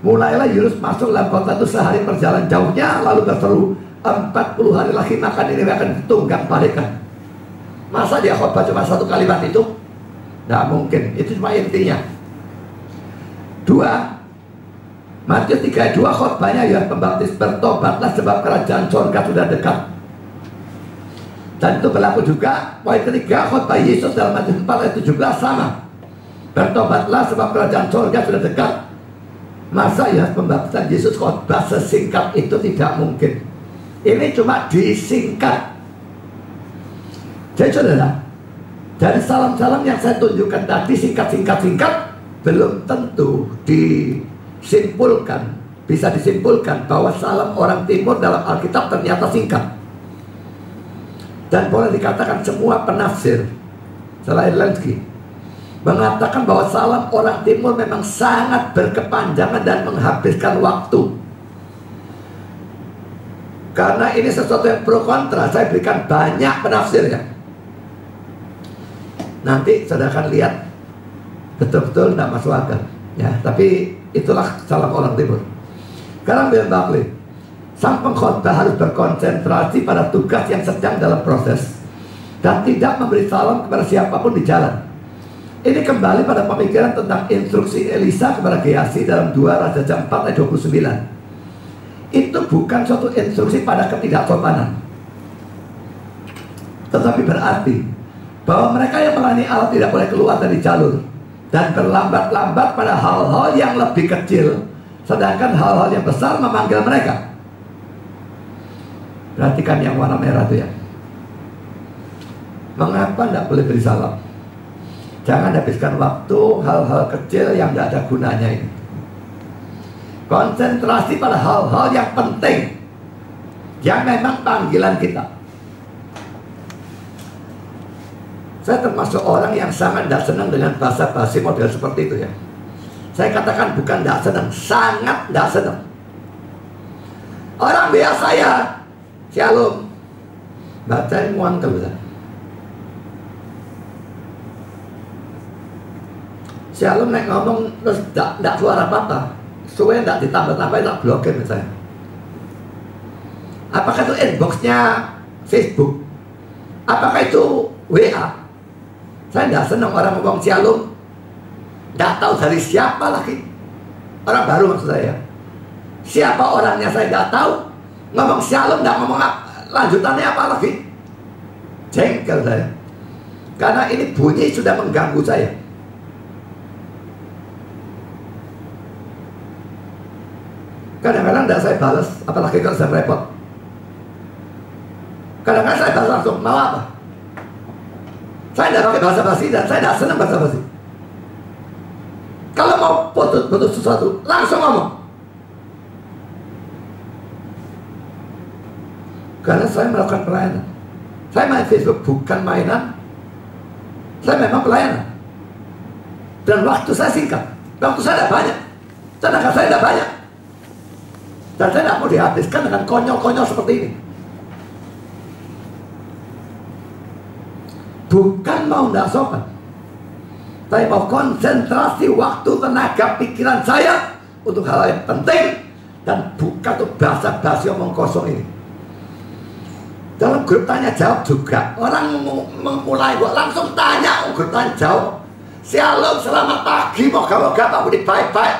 Mulailah Yohanes masuk dalam kota itu sehari perjalanan jauhnya, lalu berseru, 40 hari lagi maka Niniwe akan ditunggang balikan. Masa dia khotbah cuma 1 kalimat itu? Tidak mungkin, itu cuma intinya. 2, Matius 3 ayat 2, khotbahnya Yohanes Pembaptis, bertobatlah sebab kerajaan surga sudah dekat. Dan itu berlaku juga. Poin ketiga, khotbah Yesus dalam Matius 4 ayat 17 sama, bertobatlah sebab kerajaan surga sudah dekat. Masa Yohanes Pembaptis dan Yesus khotbah sesingkat itu? Tidak mungkin. Ini cuma disingkat. Jadi saudara, dari salam-salam yang saya tunjukkan tadi singkat, belum tentu bisa disimpulkan bahwa salam orang timur dalam Alkitab ternyata singkat. Dan boleh dikatakan semua penafsir selain Lenski mengatakan bahwa salam orang timur memang sangat berkepanjangan dan menghabiskan waktu. Karena ini sesuatu yang pro kontra, saya berikan banyak penafsirnya. Nanti saudara akan lihat betul-betul tidak masuk akal ya, tapi itulah salam orang timur. Sekarang William Barclay, sang pengkhotbah harus berkonsentrasi pada tugas yang sedang dalam proses dan tidak memberi salam kepada siapapun di jalan. Ini kembali pada pemikiran tentang instruksi Elisa kepada Gehazi dalam 2 Raja 4 ayat 29. Itu bukan suatu instruksi pada ketidaksopanan, tetapi berarti bahwa mereka yang melayani Allah tidak boleh keluar dari jalur dan berlambat-lambat pada hal-hal yang lebih kecil, sedangkan hal-hal yang besar memanggil mereka. Perhatikan yang warna merah itu ya. Mengapa tidak boleh beri salam? Jangan habiskan waktu hal-hal kecil yang tidak ada gunanya ini. Konsentrasi pada hal-hal yang penting, yang memang panggilan kita. Saya termasuk orang yang sangat tidak senang dengan basa-basi model seperti itu ya. Saya katakan bukan tidak senang, sangat tidak senang. Orang biasa ya, shalom, bacain muangkel bisa. Shalom naik ngomong terus tidak suara apa-apa, suwe tidak ditambah-tambah, tidak blokir misalnya. Apakah itu inboxnya Facebook? Apakah itu WA? Saya tidak senang orang ngomong shalom, tidak tahu dari siapa lagi. Orang baru maksud saya. Siapa orangnya saya tidak tahu. Ngomong shalom, tidak ngomong lanjutannya apa lagi. Jengkel saya. Karena ini bunyi sudah mengganggu saya. Kadang-kadang tidak saya balas, apalagi kalau saya repot. Kadang-kadang saya balas langsung, mau apa? Saya tidak pakai bahasa basi dan saya tidak senang bahasa basi. Kalau mau putus sesuatu, langsung ngomong. Karena saya melakukan pelayanan. Saya main Facebook bukan mainan. Saya memang pelayanan. Dan waktu saya singkat. Waktu saya tidak banyak. Tenaga saya tidak banyak. Dan saya tidak mau dihabiskan dengan konyol-konyol seperti ini. Bukan mau tidak sopan, tapi mau konsentrasi waktu, tenaga, pikiran saya untuk hal yang penting dan bukan untuk basa-basi omong kosong ini. Dalam grup tanya jawab juga orang memulai kok langsung tanya grup tanya jawab. Shalom, selamat pagi, moga-moga Pak Budi baik-baik.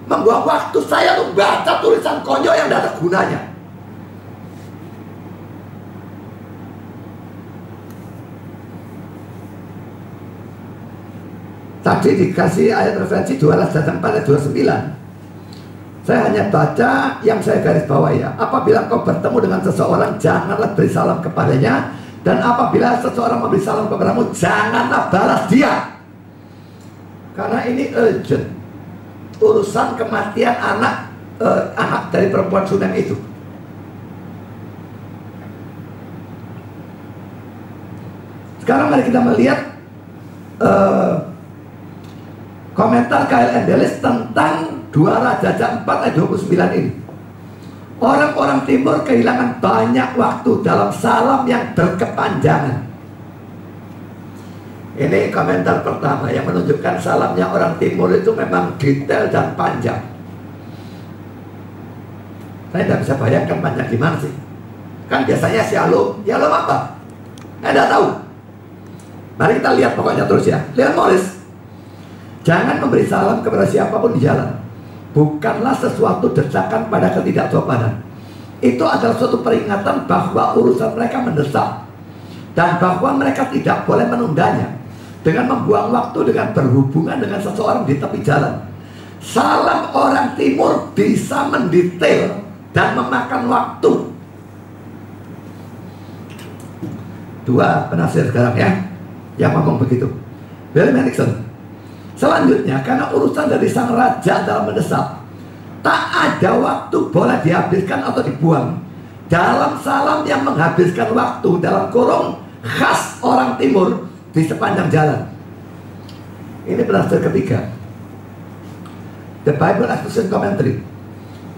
Membuang waktu saya untuk baca tulisan konyol yang tidak ada gunanya. Tadi dikasih ayat referensi 12:4 ayat 29. Saya hanya baca yang saya garis bawah ya. Apabila kau bertemu dengan seseorang, janganlah beri salam kepadanya. Dan apabila seseorang memberi salam kepadamu, janganlah balas dia. Karena ini urgent. Urusan kematian anak dari perempuan Sunem itu. Sekarang mari kita melihat komentar Kyle Endelis tentang 2 Raja 4 ayat 29 ini. Orang-orang timur kehilangan banyak waktu dalam salam yang berkepanjangan. Ini komentar pertama yang menunjukkan salamnya orang timur itu memang detail dan panjang. Saya tidak bisa bayangkan panjang gimana sih. Kan biasanya shalom. Shalom apa? Saya tidak tahu. Mari kita lihat pokoknya terus ya. Lihat Morris. Jangan memberi salam kepada siapapun di jalan. Bukanlah sesuatu desakan pada ketidaksopanan. Itu adalah suatu peringatan bahwa urusan mereka mendesak dan bahwa mereka tidak boleh menundanya dengan membuang waktu dengan berhubungan dengan seseorang di tepi jalan. Salam orang timur bisa mendetail dan memakan waktu. 2 penafsir sekarang ya yang ngomong begitu. William Nixon. Selanjutnya, karena urusan dari sang raja dalam mendesak, tak ada waktu boleh dihabiskan atau dibuang dalam salam yang menghabiskan waktu dalam kurung khas orang timur di sepanjang jalan. Ini penafsir ketiga, The Bible Exposition Commentary.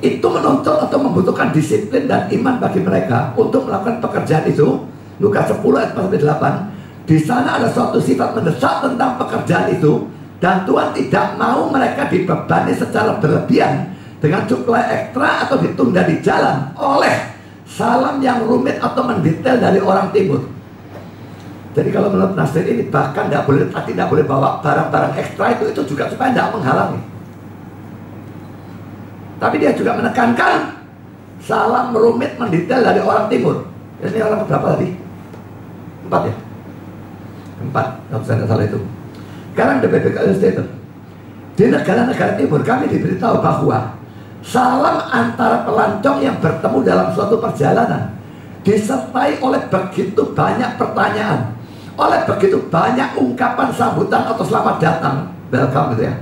Itu menuntut atau membutuhkan disiplin dan iman bagi mereka untuk melakukan pekerjaan itu. Lukas 10 ayat 8. Di sana ada suatu sifat mendesak tentang pekerjaan itu. Dan Tuhan tidak mau mereka dibebani secara berlebihan dengan cukup ekstra atau ditunda di jalan oleh salam yang rumit atau mendetail dari orang timur. Jadi kalau menurut Nasir ini bahkan tidak boleh bawa barang-barang ekstra itu juga supaya tidak menghalangi. Tapi dia juga menekankan salam rumit mendetail dari orang timur. Ini orang berapa tadi? 4 ya? 4, kalau saya tidak salah itu. Sekarang The Bible Illustrated. Di negara-negara timur kami diberitahu bahwa salam antara pelancong yang bertemu dalam suatu perjalanan disertai oleh begitu banyak pertanyaan, oleh begitu banyak ungkapan sambutan atau selamat datang, welcome gitu ya,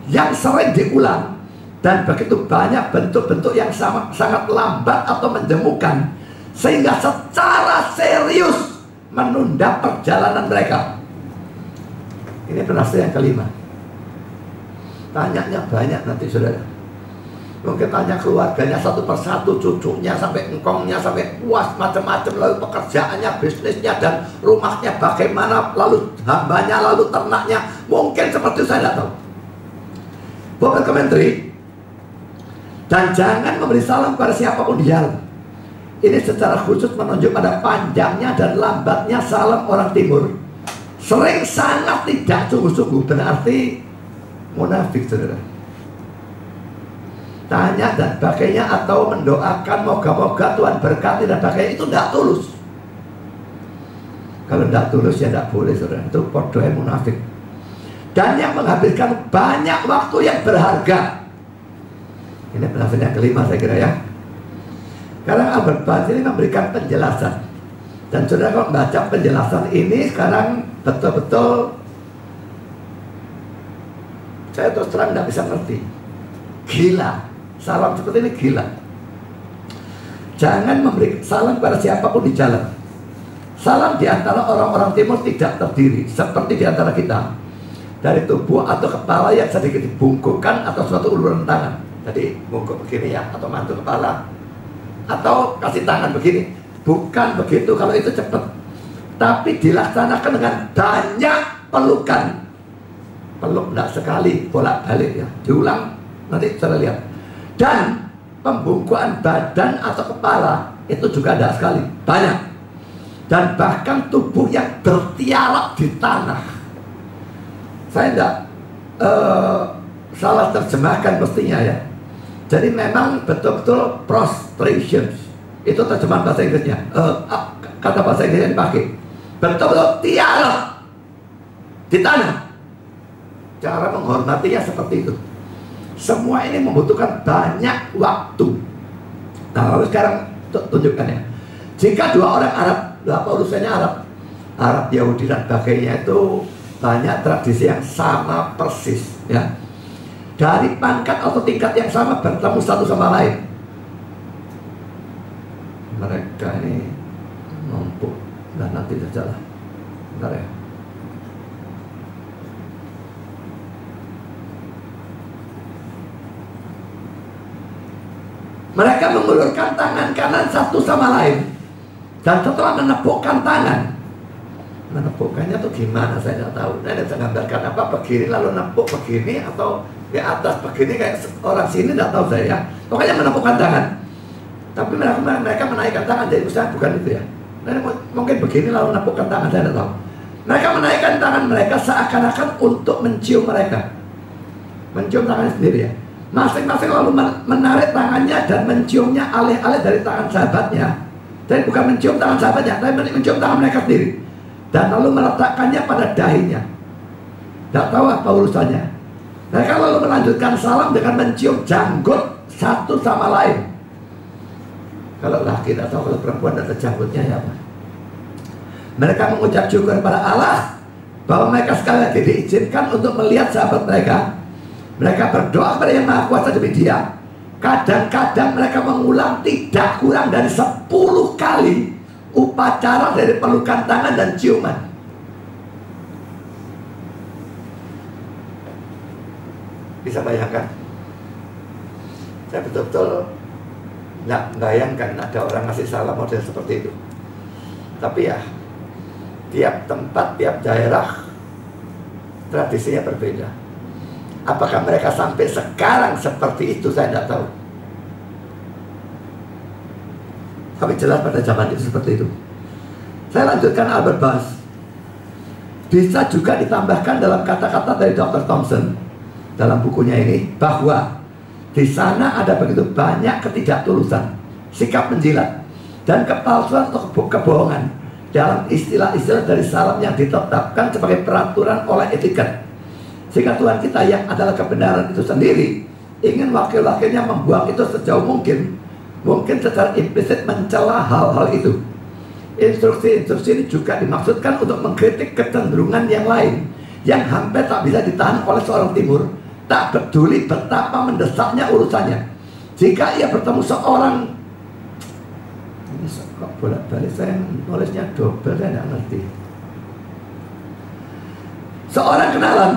yang sering diulang, dan begitu banyak bentuk-bentuk yang sangat lambat atau menjemukan, sehingga secara serius menunda perjalanan mereka. Ini penafsir yang kelima. Tanyanya banyak nanti saudara. Mungkin tanya keluarganya satu persatu, cucunya sampai engkongnya sampai puas macam-macam, lalu pekerjaannya, bisnisnya dan rumahnya bagaimana, lalu hambanya, lalu ternaknya. Mungkin seperti itu, saya tidak tahu. Bible Commentary. Dan jangan memberi salam kepada siapapun di jalan. Ini secara khusus menunjuk pada panjangnya dan lambatnya salam orang timur. Sering sangat tidak sungguh-sungguh, berarti munafik saudara. Tanya dan sebagainya atau mendoakan moga-moga Tuhan berkati dan sebagainya, itu tidak tulus. Kalau tidak tulus ya tidak boleh saudara. Itu podohnya munafik. Dan yang menghabiskan banyak waktu yang berharga. Ini penafsir yang kelima saya kira ya. Sekarang Albert Barnes ini memberikan penjelasan. Dan saudara kalau membaca penjelasan ini sekarang betul-betul saya terus terang tidak bisa ngerti. Gila. Salam seperti ini gila. Jangan memberi salam kepada siapapun di jalan. Salam di antara orang-orang timur tidak terdiri seperti di antara kita. Dari tubuh atau kepala yang sedikit dibungkukkan atau suatu uluran tangan. Jadi bungkuk begini ya, atau mantu kepala, atau kasih tangan begini. Bukan begitu, kalau itu cepat. Tapi dilaksanakan dengan banyak pelukan. peluk enggak sekali, bolak-balik ya. Diulang, nanti saya lihat. Dan pembungkuan badan atau kepala itu juga enggak sekali, banyak. Dan bahkan tubuh yang bertiarap di tanah. Saya enggak salah terjemahkan mestinya ya. Jadi memang betul-betul prostration. Itu terjemahan bahasa Inggrisnya. Kata bahasa Inggrisnya dipakai. Betul-betul tiarap di tanah. Cara menghormatinya seperti itu. Semua ini membutuhkan banyak waktu. Nah, lalu sekarang tunjukkan ya. Jika dua orang Arab, apa urusannya Arab Yahudi dan sebagainya itu banyak tradisi yang sama persis ya. Dari pangkat atau tingkat yang sama bertemu satu sama lain. Mereka ini numpuk. Dan nanti saja lah. Bentar ya. Mereka mengulurkan tangan kanan satu sama lain. Dan setelah menepukkan tangan, menepukkannya tuh gimana saya tidak tahu. Nah, saya gambarkan apa, begini lalu nepuk begini, atau di atas begini kayak orang sini, tidak tahu saya. Pokoknya menepukkan tangan. Tapi mereka menaikkan tangan, jadi misalnya bukan itu ya. Nah, mungkin begini lalu menepukkan tangan, saya tidak tahu. Mereka menaikkan tangan mereka seakan-akan untuk mencium mereka. Mencium tangannya sendiri ya. Masing-masing lalu menarik tangannya dan menciumnya alih-alih dari tangan sahabatnya. Jadi bukan mencium tangan sahabatnya, tapi mencium tangan mereka sendiri. Dan lalu meletakkannya pada dahinya. Tidak tahu apa urusannya. Mereka lalu melanjutkan salam dengan mencium janggut satu sama lain. Kalau laki tidak tahu, kalau perempuan ada janggutnya ya apa. Mereka mengucap syukur kepada Allah bahwa mereka sekali lagi diizinkan untuk melihat sahabat mereka. Mereka berdoa kepada Yang Maha Kuasa demi Dia. Kadang-kadang mereka mengulang tidak kurang dari 10 kali upacara dari pelukan tangan dan ciuman. Bisa bayangkan? Saya betul-betul nggak bayangkan ada orang ngasih salam model seperti itu. Tapi ya, tiap tempat, tiap daerah tradisinya berbeda. Apakah mereka sampai sekarang seperti itu, saya tidak tahu. Tapi jelas pada zaman itu seperti itu. Saya lanjutkan Albert Bass. Bisa juga ditambahkan dalam kata-kata dari Dr. Thompson dalam bukunya ini, bahwa di sana ada begitu banyak ketidaktulusan, sikap menjilat, dan kepalsuan atau kebohongan dalam istilah-istilah dari salam yang ditetapkan sebagai peraturan oleh etiket. Jika Tuhan kita yang adalah kebenaran itu sendiri ingin wakil-wakilnya membuang itu sejauh mungkin secara implisit mencela hal-hal itu. Instruksi-instruksi ini juga dimaksudkan untuk mengkritik kecenderungan yang lain yang hampir tak bisa ditahan oleh seorang timur, tak peduli betapa mendesaknya urusannya. Jika ia bertemu seorang, ini kok bolak-balik saya nulisnya double, saya tidak ngerti. Seorang kenalan,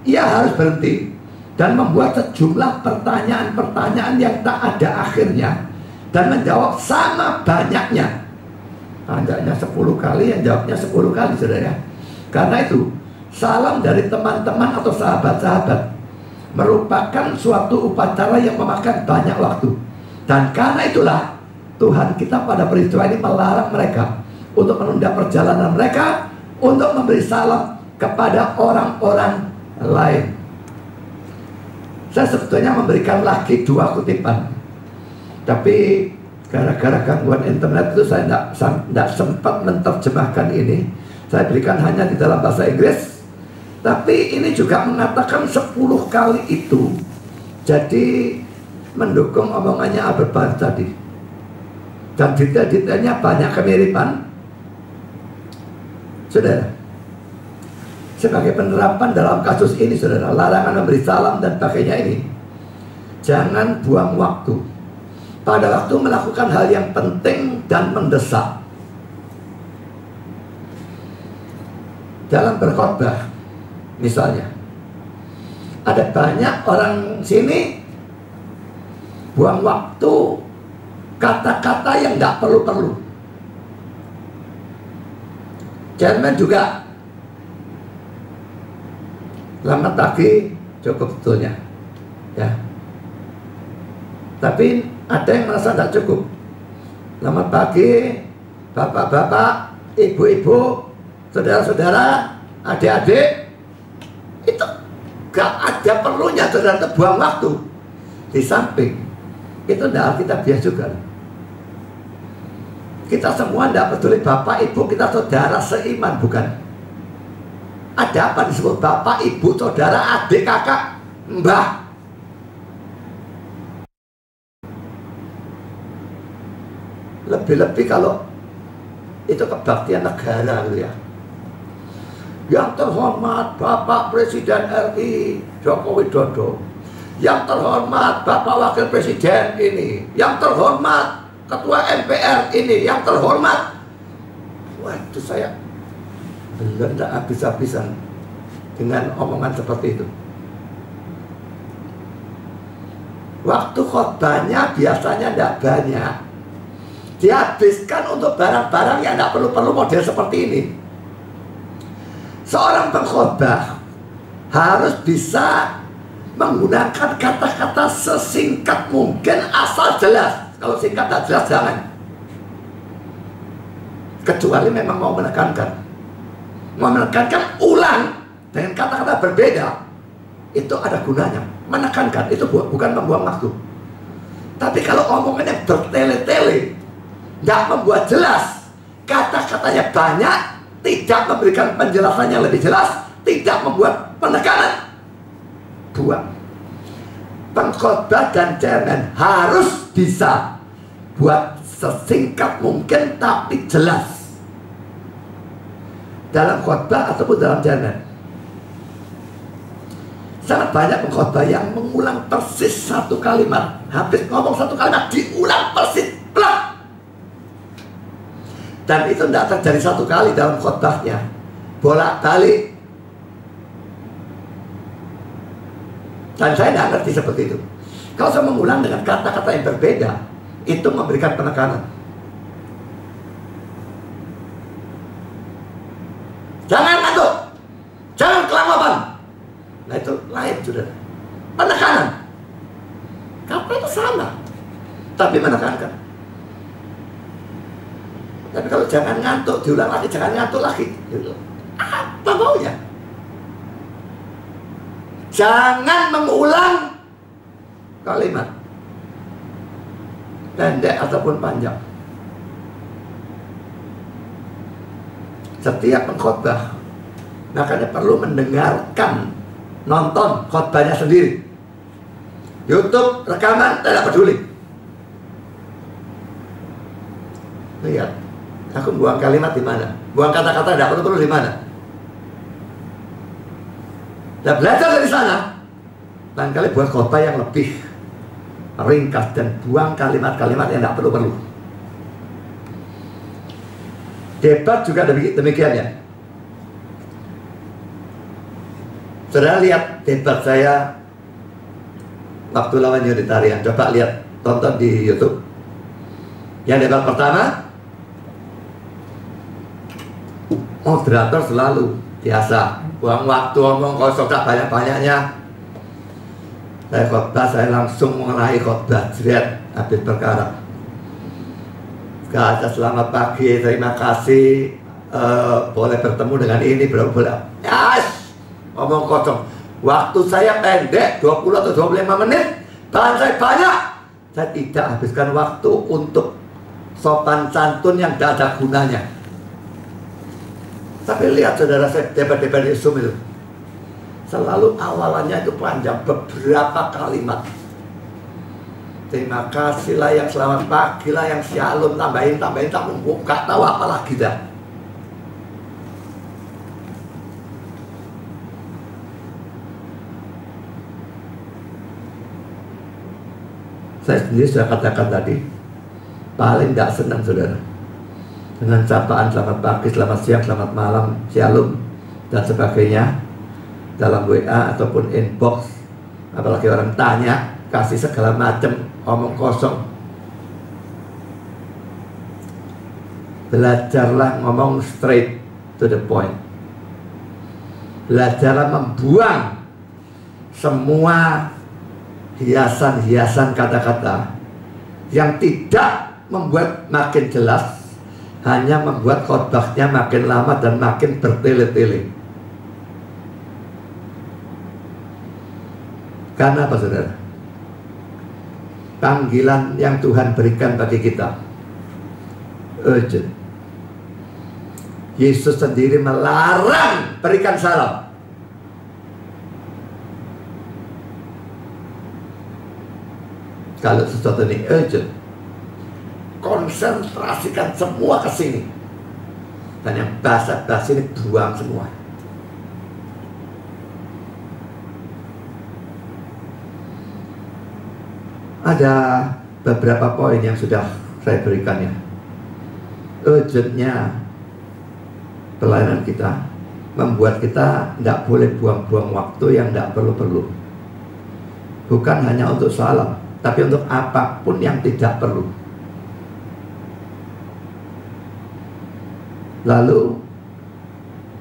ia harus berhenti dan membuat sejumlah pertanyaan-pertanyaan yang tak ada akhirnya dan menjawab sama banyaknya. Tanyanya 10 kali, yang jawabnya 10 kali, saudara. Karena itu, salam dari teman-teman atau sahabat-sahabat merupakan suatu upacara yang memakan banyak waktu. Dan karena itulah Tuhan kita pada peristiwa ini melarang mereka untuk menunda perjalanan mereka untuk memberi salam kepada orang-orang lain. Saya sebetulnya memberikan lagi 2 kutipan, tapi gara-gara gangguan internet itu saya tidak sempat menerjemahkan ini. Saya berikan hanya di dalam bahasa Inggris. Tapi ini juga mengatakan 10 kali itu. Jadi mendukung omongannya Albert Bass tadi. Dan detail-detailnya banyak kemiripan. Saudara, sebagai penerapan dalam kasus ini, saudara, larangan memberi salam dan sebagainya ini, jangan buang waktu pada waktu melakukan hal yang penting dan mendesak. Dalam berkhotbah misalnya, ada banyak orang sini buang waktu kata-kata yang tidak perlu-perlu. Jerman juga Selamat pagi cukup betulnya, ya. Tapi ada yang merasa tidak cukup. Selamat pagi bapak-bapak, ibu-ibu, saudara-saudara, adik-adik. Itu gak ada perlunya saudara buang waktu. Di samping itu tidak kita biasa juga. Kita semua tidak peduli bapak, ibu, kita saudara seiman, bukan? Ada apa disebut bapak, ibu, saudara, adik, kakak, mbah? Lebih-lebih kalau itu kebaktian negara gitu ya. Yang terhormat Bapak Presiden RI Joko Widodo, yang terhormat Bapak Wakil Presiden ini, yang terhormat Ketua MPR ini, yang terhormat. Waduh, saya belum tak habis-habisan dengan omongan seperti itu. Waktu khotbahnya biasanya tidak banyak, dihabiskan untuk barang-barang yang tidak perlu-perlu model seperti ini. Seorang pengkhotbah harus bisa menggunakan kata-kata sesingkat mungkin asal jelas. Kalau singkat tak jelas jangan. Kecuali memang mau menekankan. Mau menekankan ulang dengan kata-kata berbeda, itu ada gunanya. Menekankan itu bukan membuang waktu. Tapi kalau omongannya bertele-tele, tidak membuat jelas, kata-katanya banyak, tidak memberikan penjelasan yang lebih jelas, tidak membuat penekanan, buang. Pengkhotbah dan chairman harus bisa buat sesingkat mungkin tapi jelas dalam khotbah ataupun dalam chairman. Sangat banyak pengkhotbah yang mengulang persis satu kalimat, habis ngomong satu kalimat diulang persis, plak. Dan itu tidak terjadi satu kali dalam khotbahnya, bolak-balik. Dan saya tidak ngerti seperti itu. Kalau saya mengulang dengan kata-kata yang berbeda, itu memberikan penekanan. Jangan ngantuk, jangan kelanggapan. Nah itu lain sudah. Penekanan. Kata itu sama, tapi menekankan. Tapi kalau jangan ngantuk, diulang lagi, jangan ngantuk lagi. Apa maunya? Jangan mengulang kalimat pendek ataupun panjang. Setiap pengkhotbah makanya perlu mendengarkan, nonton khotbahnya sendiri. YouTube rekaman tidak peduli. Lihat, aku buang kalimat di mana, buang kata-kata tidak perlu di mana. Dan belajar dari sana, barangkali buat khotbah yang lebih ringkas dan buang kalimat-kalimat yang tidak perlu-perlu. Debat juga demikian ya. Saudara lihat debat saya waktu lawan Unitarian, coba lihat, tonton di YouTube. Yang debat pertama, moderator selalu biasa buang waktu ngomong kosong tak banyak-banyaknya. Saya khotbah, saya langsung mengenai khotbah, jret, habis perkara. Gak ada selamat pagi, terima kasih, boleh bertemu dengan ini, boleh. Yes, ngomong kosong. Waktu saya pendek, 20 atau 25 menit, bahan saya banyak. Saya tidak habiskan waktu untuk sopan santun yang tidak ada gunanya. Tapi lihat saudara, saya debat-debat di Zoom itu selalu awalannya itu panjang, beberapa kalimat. Terima kasih lah, yang selamat pagi lah, yang shalom, tambahin, tak membuka, tahu apa lagi dah. Saya sendiri sudah katakan tadi, paling tidak senang saudara dengan sapaan selamat pagi, selamat siang, selamat malam, shalom dan sebagainya dalam WA ataupun inbox. Apalagi orang tanya, kasih segala macam, omong kosong. Belajarlah ngomong straight to the point. Belajarlah membuang semua hiasan-hiasan kata-kata yang tidak membuat makin jelas, hanya membuat khotbahnya makin lama dan makin bertele-tele. Karena apa, saudara? Panggilan yang Tuhan berikan bagi kita urgent. Yesus sendiri melarang berikan salam. Kalau sesuatu ini urgent, konsentrasikan semua ke sini. Dan yang basa-basi ini buang semua. Ada beberapa poin yang sudah saya berikan ya. Urgentnya pelayanan kita membuat kita tidak boleh buang-buang waktu yang tidak perlu-perlu. Bukan hanya untuk salam, tapi untuk apapun yang tidak perlu. Lalu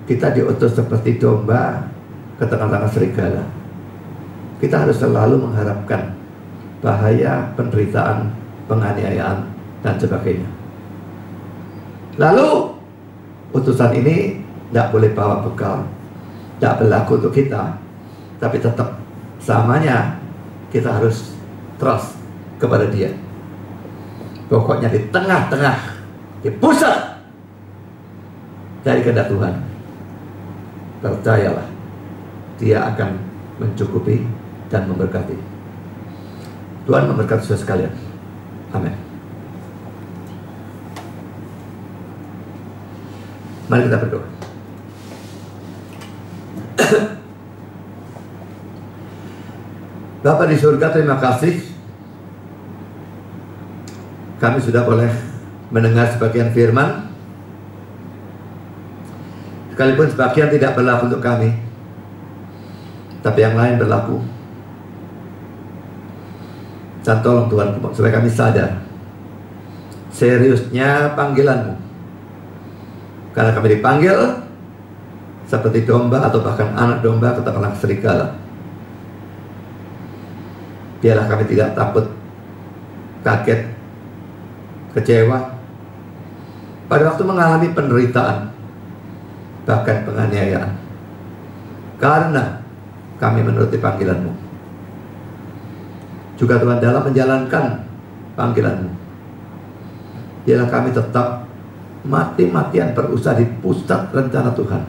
kita diutus seperti domba ke tengah-tengah serigala. Kita harus selalu mengharapkan bahaya, penderitaan, penganiayaan, dan sebagainya. Lalu utusan ini tidak boleh bawa bekal, tidak berlaku untuk kita, tapi tetap samanya kita harus trust kepada Dia. Pokoknya di tengah-tengah, di pusat dari kehendak Tuhan, percayalah, Dia akan mencukupi dan memberkati. Tuhan memberkati saudara sekalian. Amin. Mari kita berdoa. Bapa di surga, terima kasih kami sudah boleh mendengar sebagian firman, sekalipun sebagian tidak berlaku untuk kami, tapi yang lain berlaku. Dan tolong Tuhan, supaya kami sadar seriusnya panggilan-Mu. Karena kami dipanggil seperti domba atau bahkan anak domba ke tengah serigala. Biarlah kami tidak takut, kaget, kecewa pada waktu mengalami penderitaan, bahkan penganiayaan, karena kami menuruti panggilan-Mu. Juga Tuhan, dalam menjalankan panggilan-Mu, biarlah kami tetap mati-matian berusaha di pusat rencana Tuhan,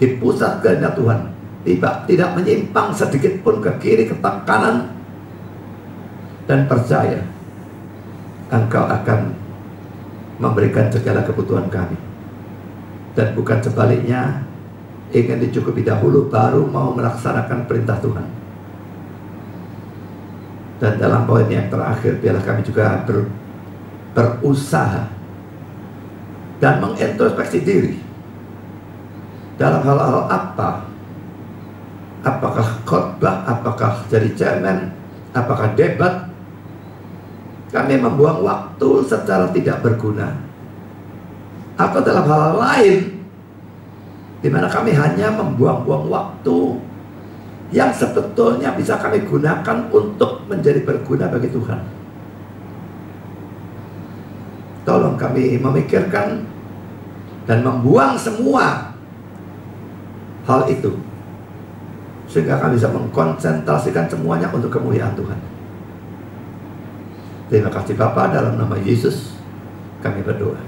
di pusat kehendak Tuhan, tidak menyimpang sedikit pun ke kiri, ke kanan, dan percaya Engkau akan memberikan segala kebutuhan kami, dan bukan sebaliknya, ingin dicukupi dahulu baru mau melaksanakan perintah Tuhan. Dan dalam poin yang terakhir, biarlah kami juga berusaha dan mengintrospeksi diri dalam hal-hal apa. Apakah khotbah, apakah jadi cemen, apakah debat, kami membuang waktu secara tidak berguna, atau dalam hal lain di mana kami hanya membuang-buang waktu yang sebetulnya bisa kami gunakan untuk menjadi berguna bagi Tuhan. Tolong kami memikirkan dan membuang semua hal itu, sehingga kami bisa mengkonsentrasikan semuanya untuk kemuliaan Tuhan. Terima kasih Bapa, dalam nama Yesus kami berdoa.